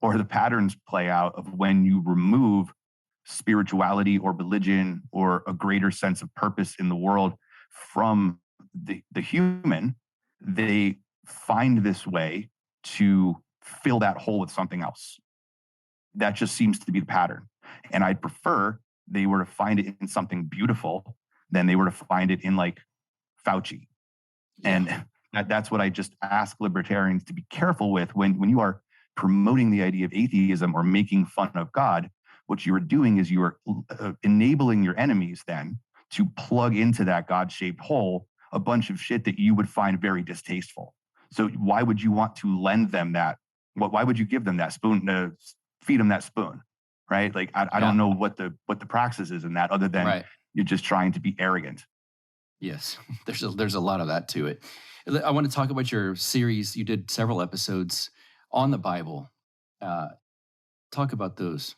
or the patterns play out of when you remove spirituality or religion or a greater sense of purpose in the world from the human, they find this way to fill that hole with something else. That just seems to be the pattern. And I'd prefer they were to find it in something beautiful than they were to find it in like Fauci. And that's what I just ask libertarians to be careful with when you are promoting the idea of atheism or making fun of God. What you are doing is you are enabling your enemies then to plug into that God-shaped hole a bunch of shit that you would find very distasteful. So why would you want to lend them that? Why would you give them that spoon, feed them that spoon, right? Like, I don't know what the praxis is in that other than you're just trying to be arrogant. Yes, there's a lot of that to it. I want to talk about your series. You did several episodes on the Bible. Talk about those.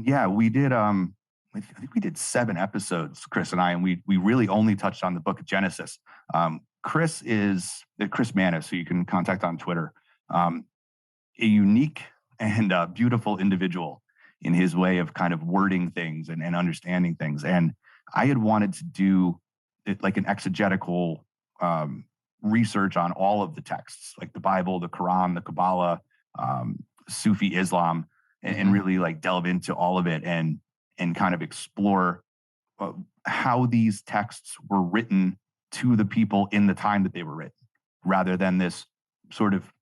Yeah, we did. I think we did 7 episodes, Chris and I, and we really only touched on the book of Genesis. Chris is Chris Manis, who you can contact on Twitter. A unique and beautiful individual in his way of kind of wording things and understanding things. And I had wanted to do it like an exegetical research on all of the texts, like the Bible, the Quran, the Kabbalah, Sufi Islam, and really like delve into all of it and kind of explore how these texts were written to the people in the time that they were written, rather than this sort of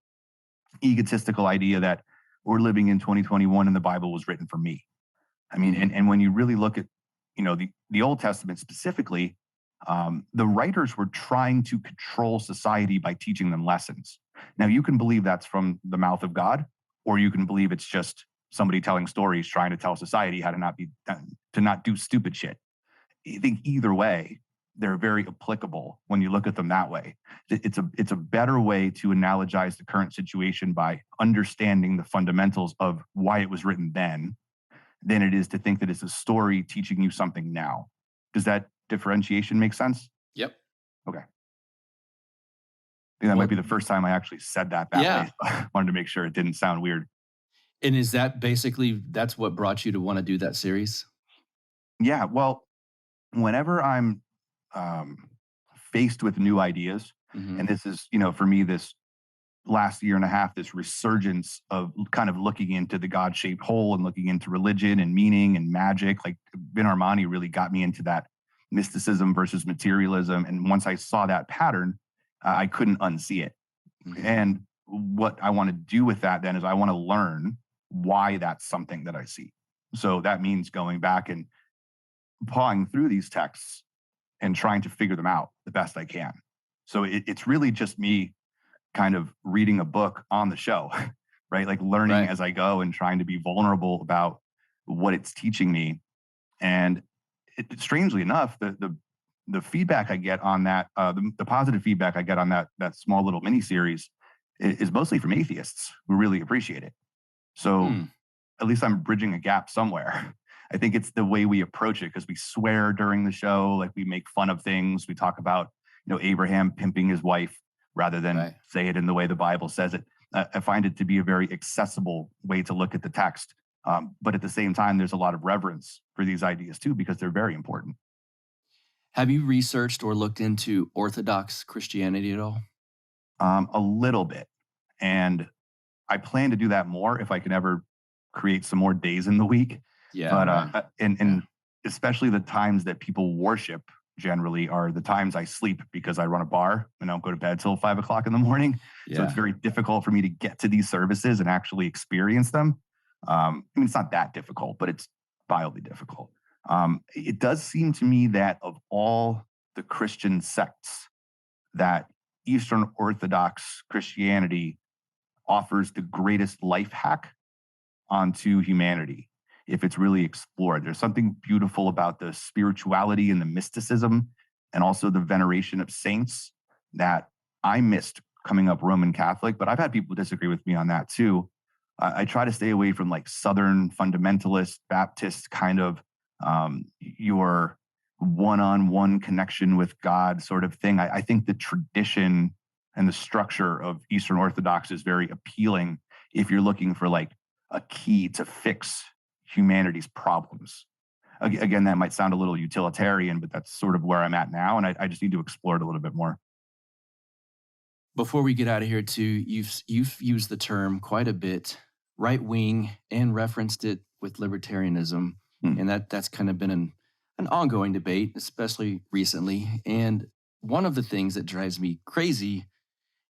egotistical idea that we're living in 2021 and the Bible was written for me. I mean, and when you really look at, the Old Testament specifically, the writers were trying to control society by teaching them lessons. Now, you can believe that's from the mouth of God, or you can believe it's just somebody telling stories trying to tell society how to not do stupid shit. I think either way, they're very applicable when you look at them that way. It's a better way to analogize the current situation by understanding the fundamentals of why it was written then than it is to think that it's a story teaching you something now. Does that differentiation make sense? Yep. Okay. I think that might be the first time I actually said that way. I wanted to make sure it didn't sound weird. And is that basically, that's what brought you to want to do that series? Yeah. Well, whenever I'm faced with new ideas, and this is, for me, this last year and a half, this resurgence of kind of looking into the God-shaped hole and looking into religion and meaning and magic, like Vin Armani really got me into that mysticism versus materialism. And once I saw that pattern, I couldn't unsee it. And what I want to do with that then is I want to learn why that's something that I see. So that means going back and pawing through these texts and trying to figure them out the best I can. So it's really just me kind of reading a book on the show, right? Like learning as I go and trying to be vulnerable about what it's teaching me. And strangely enough, the feedback I get on that, the positive feedback I get on that small little mini series is mostly from atheists who really appreciate it. So at least I'm bridging a gap somewhere. I think it's the way we approach it, because we swear during the show, like we make fun of things. We talk about, Abraham pimping his wife rather than say it in the way the Bible says it. I find it to be a very accessible way to look at the text. But at the same time, there's a lot of reverence for these ideas too, because they're very important. Have you researched or looked into Orthodox Christianity at all? A little bit. And I plan to do that more if I can ever create some more days in the week. Yeah. But and especially the times that people worship generally are the times I sleep, because I run a bar and I don't go to bed till 5 o'clock in the morning. Yeah. So it's very difficult for me to get to these services and actually experience them. I mean, it's not that difficult, but it's wildly difficult. It does seem to me that of all the Christian sects, that Eastern Orthodox Christianity offers the greatest life hack onto humanity if it's really explored. There's something beautiful about the spirituality and the mysticism and also the veneration of saints that I missed coming up Roman Catholic, but I've had people disagree with me on that too. I try to stay away from like Southern fundamentalist Baptist kind of your one-on-one connection with God sort of thing. I think the tradition and the structure of Eastern Orthodox is very appealing if you're looking for like a key to fix humanity's problems. Again, that might sound a little utilitarian, but that's sort of where I'm at now, and I just need to explore it a little bit more. Before we get out of here, too, you've used the term quite a bit, right wing, and referenced it with libertarianism, and that's kind of been an ongoing debate, especially recently. And one of the things that drives me crazy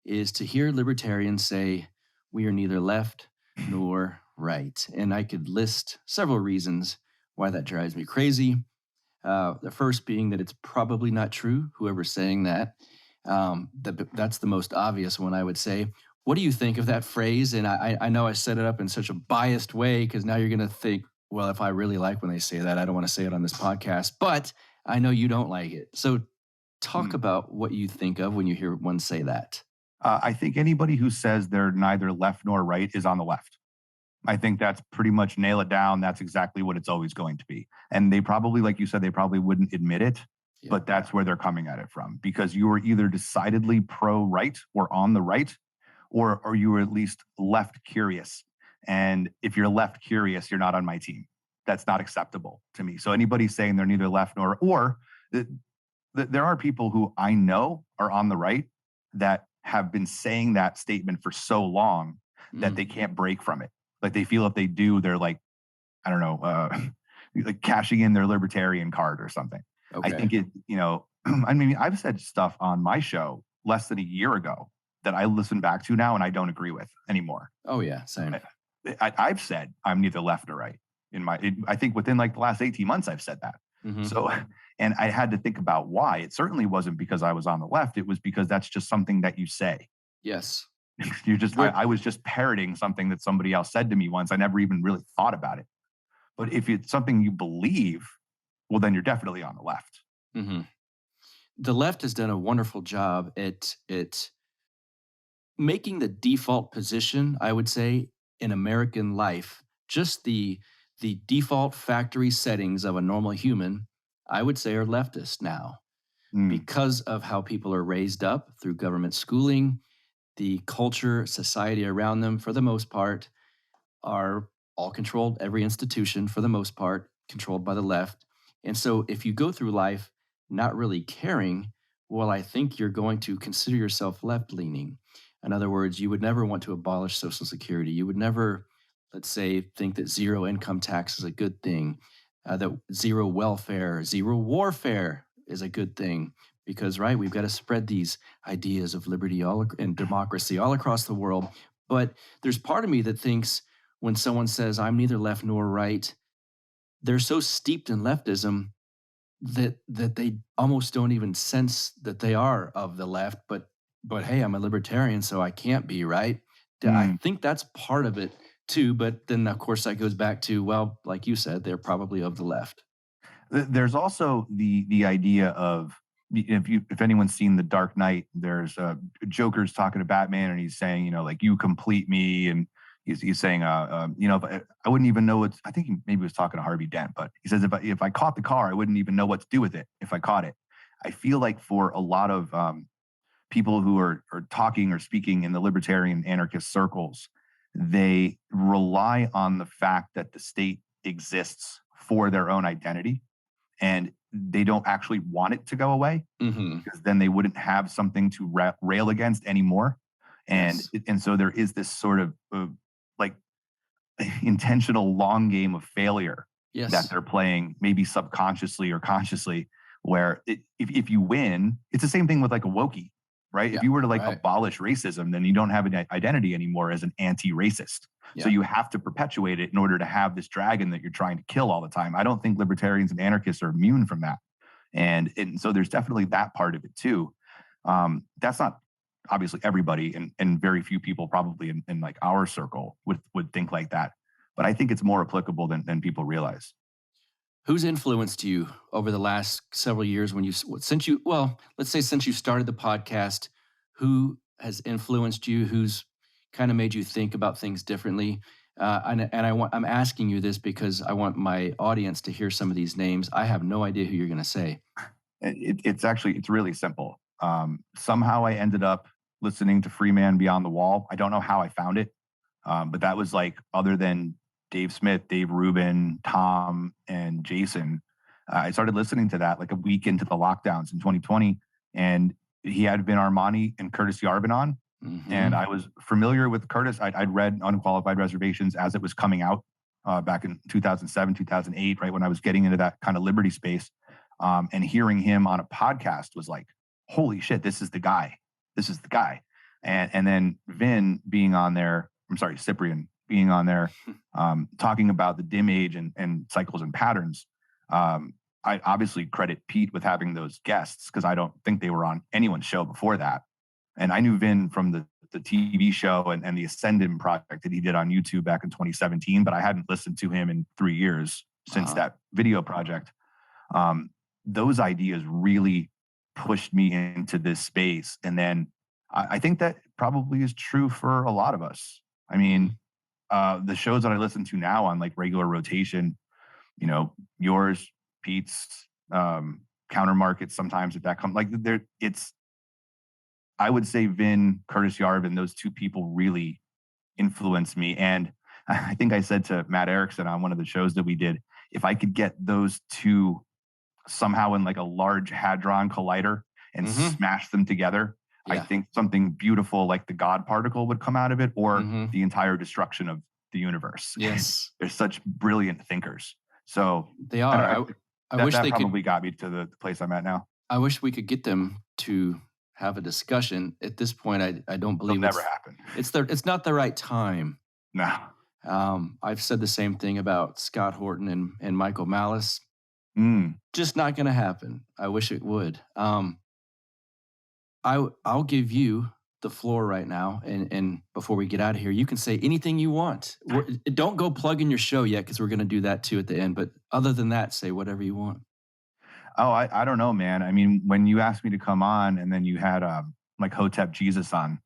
is to hear libertarians say we are neither left nor right, and I could list several reasons why that drives me crazy. The first being that it's probably not true. Whoever's saying that. That's the most obvious one, I would say. What do you think of that phrase? And I know I set it up in such a biased way because now you're going to think, well, if I really like when they say that, I don't want to say it on this podcast, but I know you don't like it. So talk about what you think of when you hear one say that. I think anybody who says they're neither left nor right is on the left. I think that's pretty much nail it down. That's exactly what it's always going to be. And they probably, like you said, they probably wouldn't admit it. Yeah. But that's where they're coming at it from, because you were either decidedly pro-right or on the right, or you were at least left curious. And if you're left curious, you're not on my team. That's not acceptable to me. So anybody saying they're neither left or there are people who I know are on the right that have been saying that statement for so long that they can't break from it. Like they feel if they do, they're like, I don't know, like cashing in their libertarian card or something. Okay. I think it, I mean, I've said stuff on my show less than a year ago that I listen back to now and I don't agree with anymore. Oh yeah, same. I've said I'm neither left or right I think within like the last 18 months, I've said that. So, and I had to think about why. It certainly wasn't because I was on the left. It was because that's just something that you say. Yes. I was just parroting something that somebody else said to me once. I never even really thought about it. But if it's something you believe, well, then you're definitely on the left. The left has done a wonderful job at making the default position, I would say, in American life, just the default factory settings of a normal human, I would say, are leftist now because of how people are raised up through government schooling. The culture, society around them, for the most part, are all controlled. Every institution, for the most part, controlled by the left. And so if you go through life not really caring, well, I think you're going to consider yourself left-leaning. In other words, you would never want to abolish Social Security. You would never, let's say, think that zero income tax is a good thing, that zero welfare, zero warfare is a good thing. Because, right, we've got to spread these ideas of liberty and democracy all across the world. But there's part of me that thinks when someone says, I'm neither left nor right, they're so steeped in leftism that they almost don't even sense that they are of the left. But hey, I'm a libertarian, so I can't be, right? I think that's part of it too. But then, of course, that goes back to, well, like you said, they're probably of the left. There's also the idea of, if anyone's seen The Dark Knight, there's Joker's talking to Batman and he's saying, like, you complete me. And he's saying, I wouldn't even know I think he maybe was talking to Harvey Dent, but he says, if I caught the car, I wouldn't even know what to do with it if I caught it. I feel like for a lot of people who are talking or speaking in the libertarian anarchist circles, they rely on the fact that the state exists for their own identity. And they don't actually want it to go away because then they wouldn't have something to rail against anymore. And and so there is this sort of like intentional long game of failure that they're playing, maybe subconsciously or consciously, where if you win, it's the same thing with like a wokie, right? Yeah, if you were to abolish racism, then you don't have an identity anymore as an anti-racist. Yeah. So you have to perpetuate it in order to have this dragon that you're trying to kill all the time. I don't think libertarians and anarchists are immune from that. And so there's definitely that part of it too. That's not obviously everybody, and very few people probably in like our circle would think like that. But I think it's more applicable than people realize. Who's influenced you over the last several years since you started the podcast? Who has influenced you, who's kind of made you think about things differently? I'm asking you this because I want my audience to hear some of these names. I have no idea who you're going to say. It's really simple. Somehow I ended up listening to Free Man Beyond the Wall. I don't know how I found it, but that was like, other than Dave Smith, Dave Rubin, Tom, and Jason, I started listening to that like a week into the lockdowns in 2020, and he had Vin Armani and Curtis Yarvin on. And I was familiar with Curtis. I'd read Unqualified Reservations as it was coming out back in 2007, 2008, right when I was getting into that kind of liberty space. And hearing him on a podcast was like, holy shit, this is the guy. This is the guy. And then Vin being on there, Cyprian being on there, talking about the dim age and cycles and patterns. I obviously credit Pete with having those guests because I don't think they were on anyone's show before that. And I knew Vin from the TV show and the Ascendant project that he did on YouTube back in 2017, but I hadn't listened to him in 3 years since that video project. Those ideas really pushed me into this space. And then I think that probably is true for a lot of us. I mean, the shows that I listen to now on like regular rotation, yours, Pete's, Counter Markets, sometimes if that comes like there, I would say Vin, Curtis Yarvin, those two people really influenced me. And I think I said to Matt Erickson on one of the shows that we did, if I could get those two somehow in like a large hadron collider and smash them together, I think something beautiful like the God particle would come out of it, or the entire destruction of the universe. Yes. They're such brilliant thinkers. So they are. I wish they probably got me to the place I'm at now. I wish we could get them to have a discussion. At this point, I don't believe it'll never happen. It's not the right time. No. I've said the same thing about Scott Horton and Michael Malice. Just not going to happen. I wish it would. I'll give you the floor right now, and before we get out of here, you can say anything you want. Don't go plug in your show yet, because we're going to do that too at the end. But other than that, say whatever you want. Oh, I don't know, man. I mean, when you asked me to come on, and then you had like Hotep Jesus on,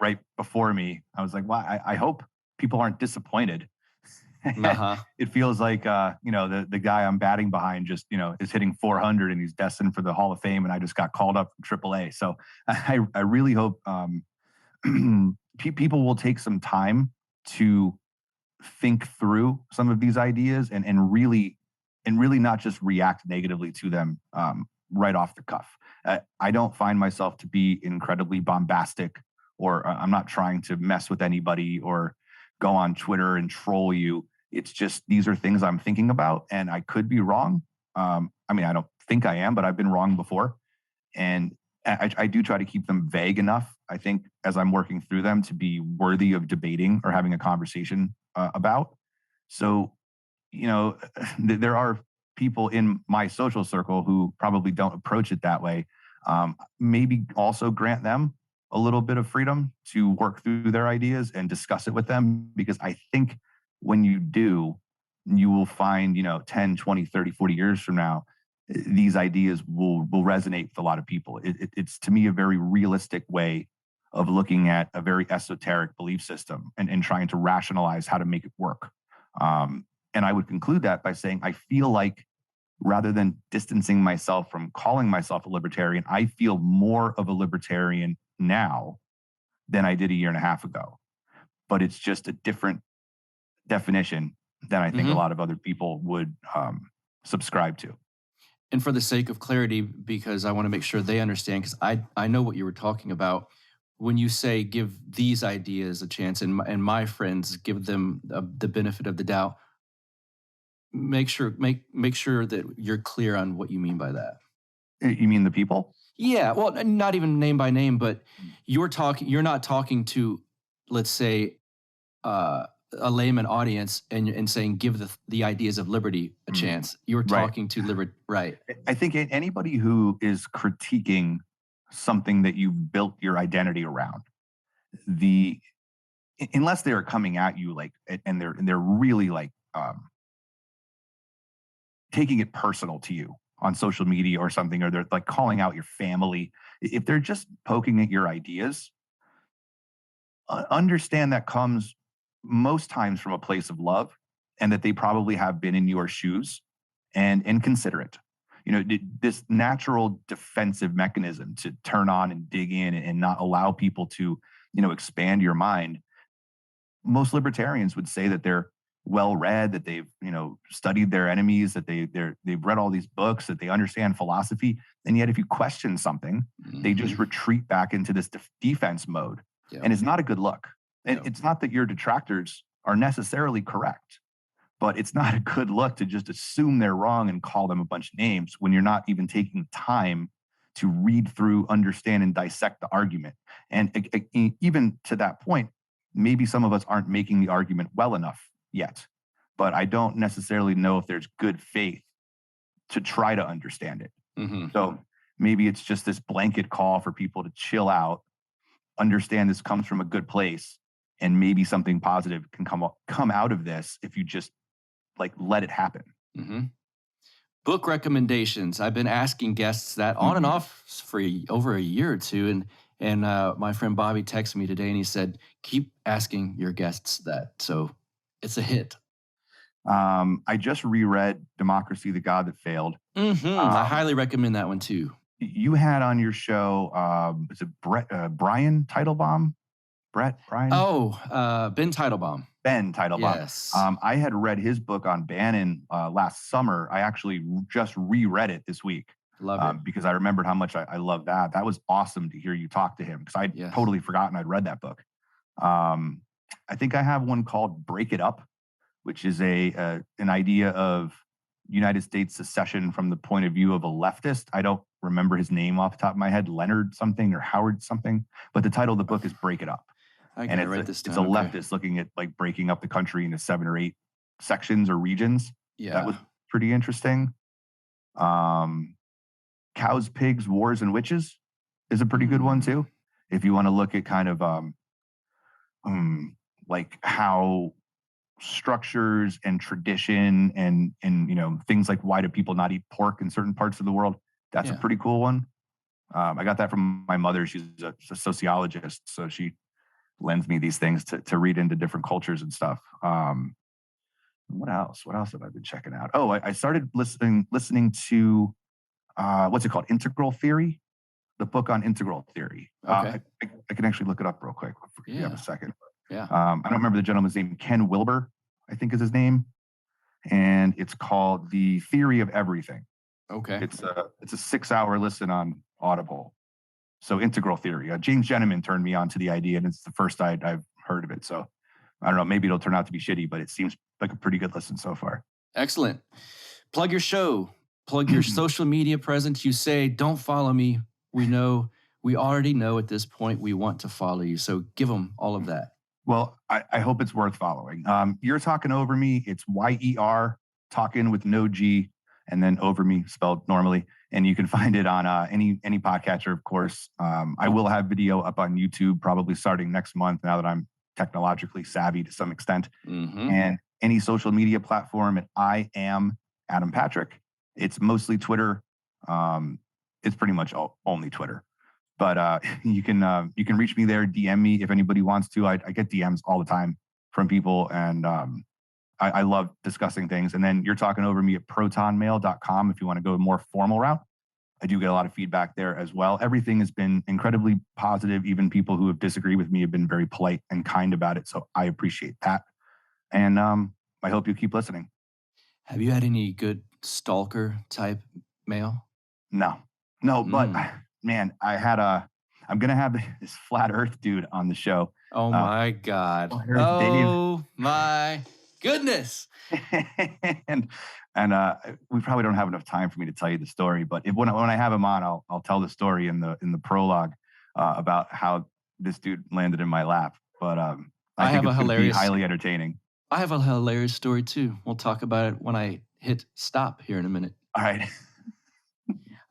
right before me, I was like, well, I hope people aren't disappointed. It feels like the guy I'm batting behind just is hitting 400 and he's destined for the Hall of Fame, and I just got called up from AAA. So I really hope people will take some time to think through some of these ideas and really not just react negatively to them right off the cuff. I don't find myself to be incredibly bombastic, or I'm not trying to mess with anybody or go on Twitter and troll you. It's just, these are things I'm thinking about, and I could be wrong. I mean, I don't think I am, but I've been wrong before. And I do try to keep them vague enough, I think, as I'm working through them, to be worthy of debating or having a conversation about. So, there are people in my social circle who probably don't approach it that way. Maybe also grant them a little bit of freedom to work through their ideas and discuss it with them, because I think when you do, you will find, 10, 20, 30, 40 years from now, these ideas will resonate with a lot of people. It's to me a very realistic way of looking at a very esoteric belief system and trying to rationalize how to make it work. And I would conclude that by saying, I feel like, rather than distancing myself from calling myself a libertarian, I feel more of a libertarian now than I did a year and a half ago. But it's just a different definition than I think a lot of other people would subscribe to. And for the sake of clarity, because I want to make sure they understand, because I know what you were talking about when you say give these ideas a chance, and my friends, give them the benefit of the doubt. Make sure that you're clear on what you mean by that. You mean the people? Yeah, well, not even name by name, but you're not talking to, let's say, a layman audience and saying give the ideas of liberty a chance. You're talking to right. I think anybody who is critiquing something that you built your identity around, unless they are coming at you like, and they're really like taking it personal to you on social media or something, or they're like calling out your family. If they're just poking at your ideas, understand that comes most times from a place of love, and that they probably have been in your shoes, and consider it. This natural defensive mechanism to turn on and dig in and not allow people to, expand your mind. Most libertarians would say that they're well read, that they've, studied their enemies, that they've read all these books, that they understand philosophy. And yet if you question something, they just retreat back into this defense mode. Yeah. And it's not a good look. And No. it's not that your detractors are necessarily correct, but it's not a good look to just assume they're wrong and call them a bunch of names when you're not even taking time to read through, understand, and dissect the argument. And even to that point, maybe some of us aren't making the argument well enough yet, but I don't necessarily know if there's good faith to try to understand it. Mm-hmm. So maybe it's just this blanket call for people to chill out, understand this comes from a good place, and maybe something positive can come out of this if you just let it happen. Mm-hmm. Book recommendations. I've been asking guests that on and off for over a year or two, and my friend Bobby texted me today and he said, keep asking your guests that. So it's a hit. I just reread Democracy, the God That Failed. Mm-hmm. I highly recommend that one too. You had on your show, is it Brian Teitelbaum? Brian? Oh, Ben Teitelbaum. Ben Teitelbaum. Yes. I had read his book on Bannon last summer. I actually just reread it this week. Love it. Because I remembered how much I love that. That was awesome to hear you talk to him, because I'd totally forgotten I'd read that book. I think I have one called Break It Up, which is an idea of United States secession from the point of view of a leftist. I don't remember his name off the top of my head, Leonard something or Howard something, but the title of the book is Break It Up. And it's a leftist looking at breaking up the country into 7 or 8 sections or regions. Yeah. That was pretty interesting. Cows, Pigs, Wars, and Witches is a pretty good one too. If you want to look at kind of how structures and tradition and things like why do people not eat pork in certain parts of the world, that's a pretty cool one. I got that from my mother. She's a sociologist, so she lends me these things to read into different cultures and stuff. What else have I been checking out? Oh, I started listening to what's it called? Integral Theory, the book on integral theory. Okay. I can actually look it up real quick if you have a second. Yeah. I don't remember the gentleman's name. Ken Wilber, I think is his name. And it's called The Theory of Everything. Okay. It's a 6-hour listen on Audible. So integral theory. James Jenneman turned me on to the idea, and it's the first I've heard of it. So I don't know, maybe it'll turn out to be shitty, but it seems like a pretty good listen so far. Excellent. Plug your show. Plug your social media presence. You say, don't follow me. We already know at this point we want to follow you. So give them all of that. Well, I hope it's worth following. You're Talking Over Me. It's YER, talking with no G, and then Over Me spelled normally. And you can find it on any podcatcher, of course. I will have video up on YouTube probably starting next month now that I'm technologically savvy to some extent. Mm-hmm. And any social media platform at I am Adam Patrick. It's mostly Twitter. It's pretty much only Twitter. But you can reach me there, DM me if anybody wants to. I get DMs all the time from people, and I love discussing things. And then You're Talking Over Me at protonmail.com if you want to go a more formal route. I do get a lot of feedback there as well. Everything has been incredibly positive. Even people who have disagreed with me have been very polite and kind about it. So I appreciate that. And I hope you keep listening. Have you had any good stalker type mail? No, but man, I'm going to have this flat earth dude on the show. Oh my God. Dave. My goodness. and we probably don't have enough time for me to tell you the story, but when I have him on, I'll tell the story in the prologue about how this dude landed in my lap. But I think it's going to be highly entertaining. I have a hilarious story too. We'll talk about it when I hit stop here in a minute. All right.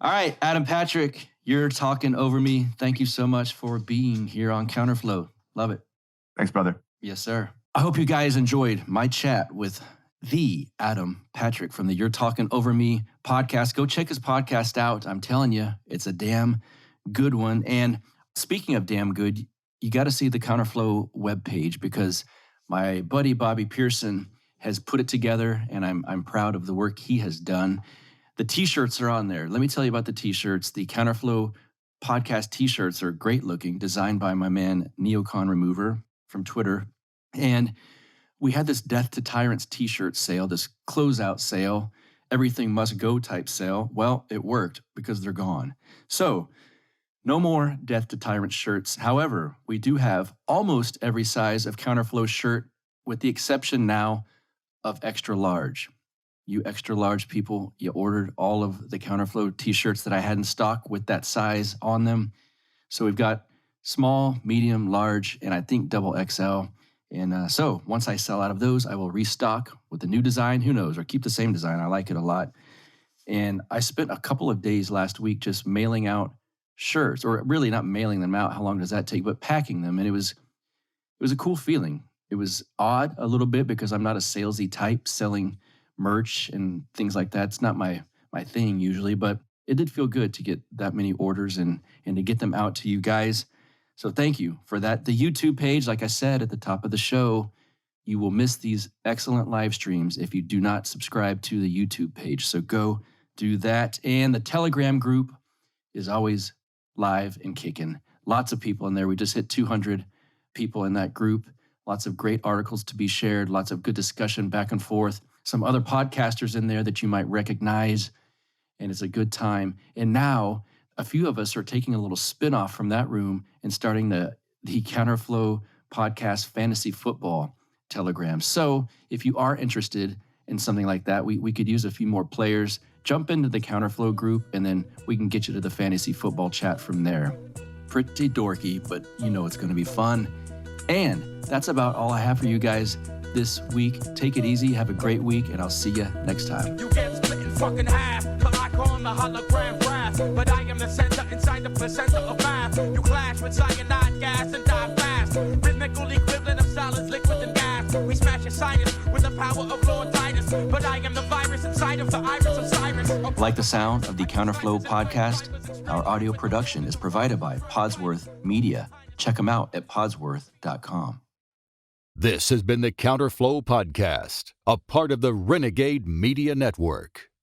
All right, Adam Patrick, You're Talking Over Me. Thank you so much for being here on Counterflow. Love it. Thanks, brother. Yes, sir. I hope you guys enjoyed my chat with the Adam Patrick from the You're Talking Over Me podcast. Go check his podcast out. I'm telling you, it's a damn good one. And speaking of damn good, you got to see the Counterflow webpage because my buddy Bobby Pearson has put it together, and I'm proud of the work he has done. The T-shirts are on there. Let me tell you about the T-shirts. The Counterflow podcast T-shirts are great looking, designed by my man Neocon Remover from Twitter. And we had this Death to Tyrants T-shirt sale, this closeout sale, everything must go type sale. Well, it worked because they're gone. So no more Death to Tyrants shirts. However, we do have almost every size of Counterflow shirt, with the exception now of extra large. You extra large people, you ordered all of the Counterflow T-shirts that I had in stock with that size on them. So we've got small, medium, large, and I think double XL. And so once I sell out of those, I will restock with the new design. Who knows? Or keep the same design. I like it a lot. And I spent a couple of days last week just mailing out shirts, or really not mailing them out. How long does that take? But packing them. And it was a cool feeling. It was odd a little bit because I'm not a salesy type selling merch and things like that. It's not my thing usually, but it did feel good to get that many orders and to get them out to you guys. So thank you for that. The YouTube page, like I said at the top of the show, you will miss these excellent live streams if you do not subscribe to the YouTube page. So go do that. And the Telegram group is always live and kicking. Lots of people in there. We just hit 200 people in that group. Lots of great articles to be shared. Lots of good discussion back and forth. Some other podcasters in there that you might recognize. And it's a good time. And now a few of us are taking a little spin-off from that room and starting the Counterflow podcast fantasy football Telegram. So if you are interested in something like that, we could use a few more players. Jump into the Counterflow group, and then we can get you to the fantasy football chat from there. Pretty dorky, but you know it's going to be fun. And that's about all I have for you guys this week. Take it easy. Have a great week, and I'll see you next time. You get split in fucking half, till I call the hologram wrath. But I am the center inside the placenta of math. You clash with cyanide gas and die fast. Rhythmical equivalent of solids, liquid and gas. We smash your sinus with the power of Lord Titus. But I am the virus inside of the iris of Cyrus. Like the sound of the Counterflow podcast? Our audio production is provided by Podsworth Media. Check them out at podsworth.com. This has been the Counterflow Podcast, a part of the Renegade Media Network.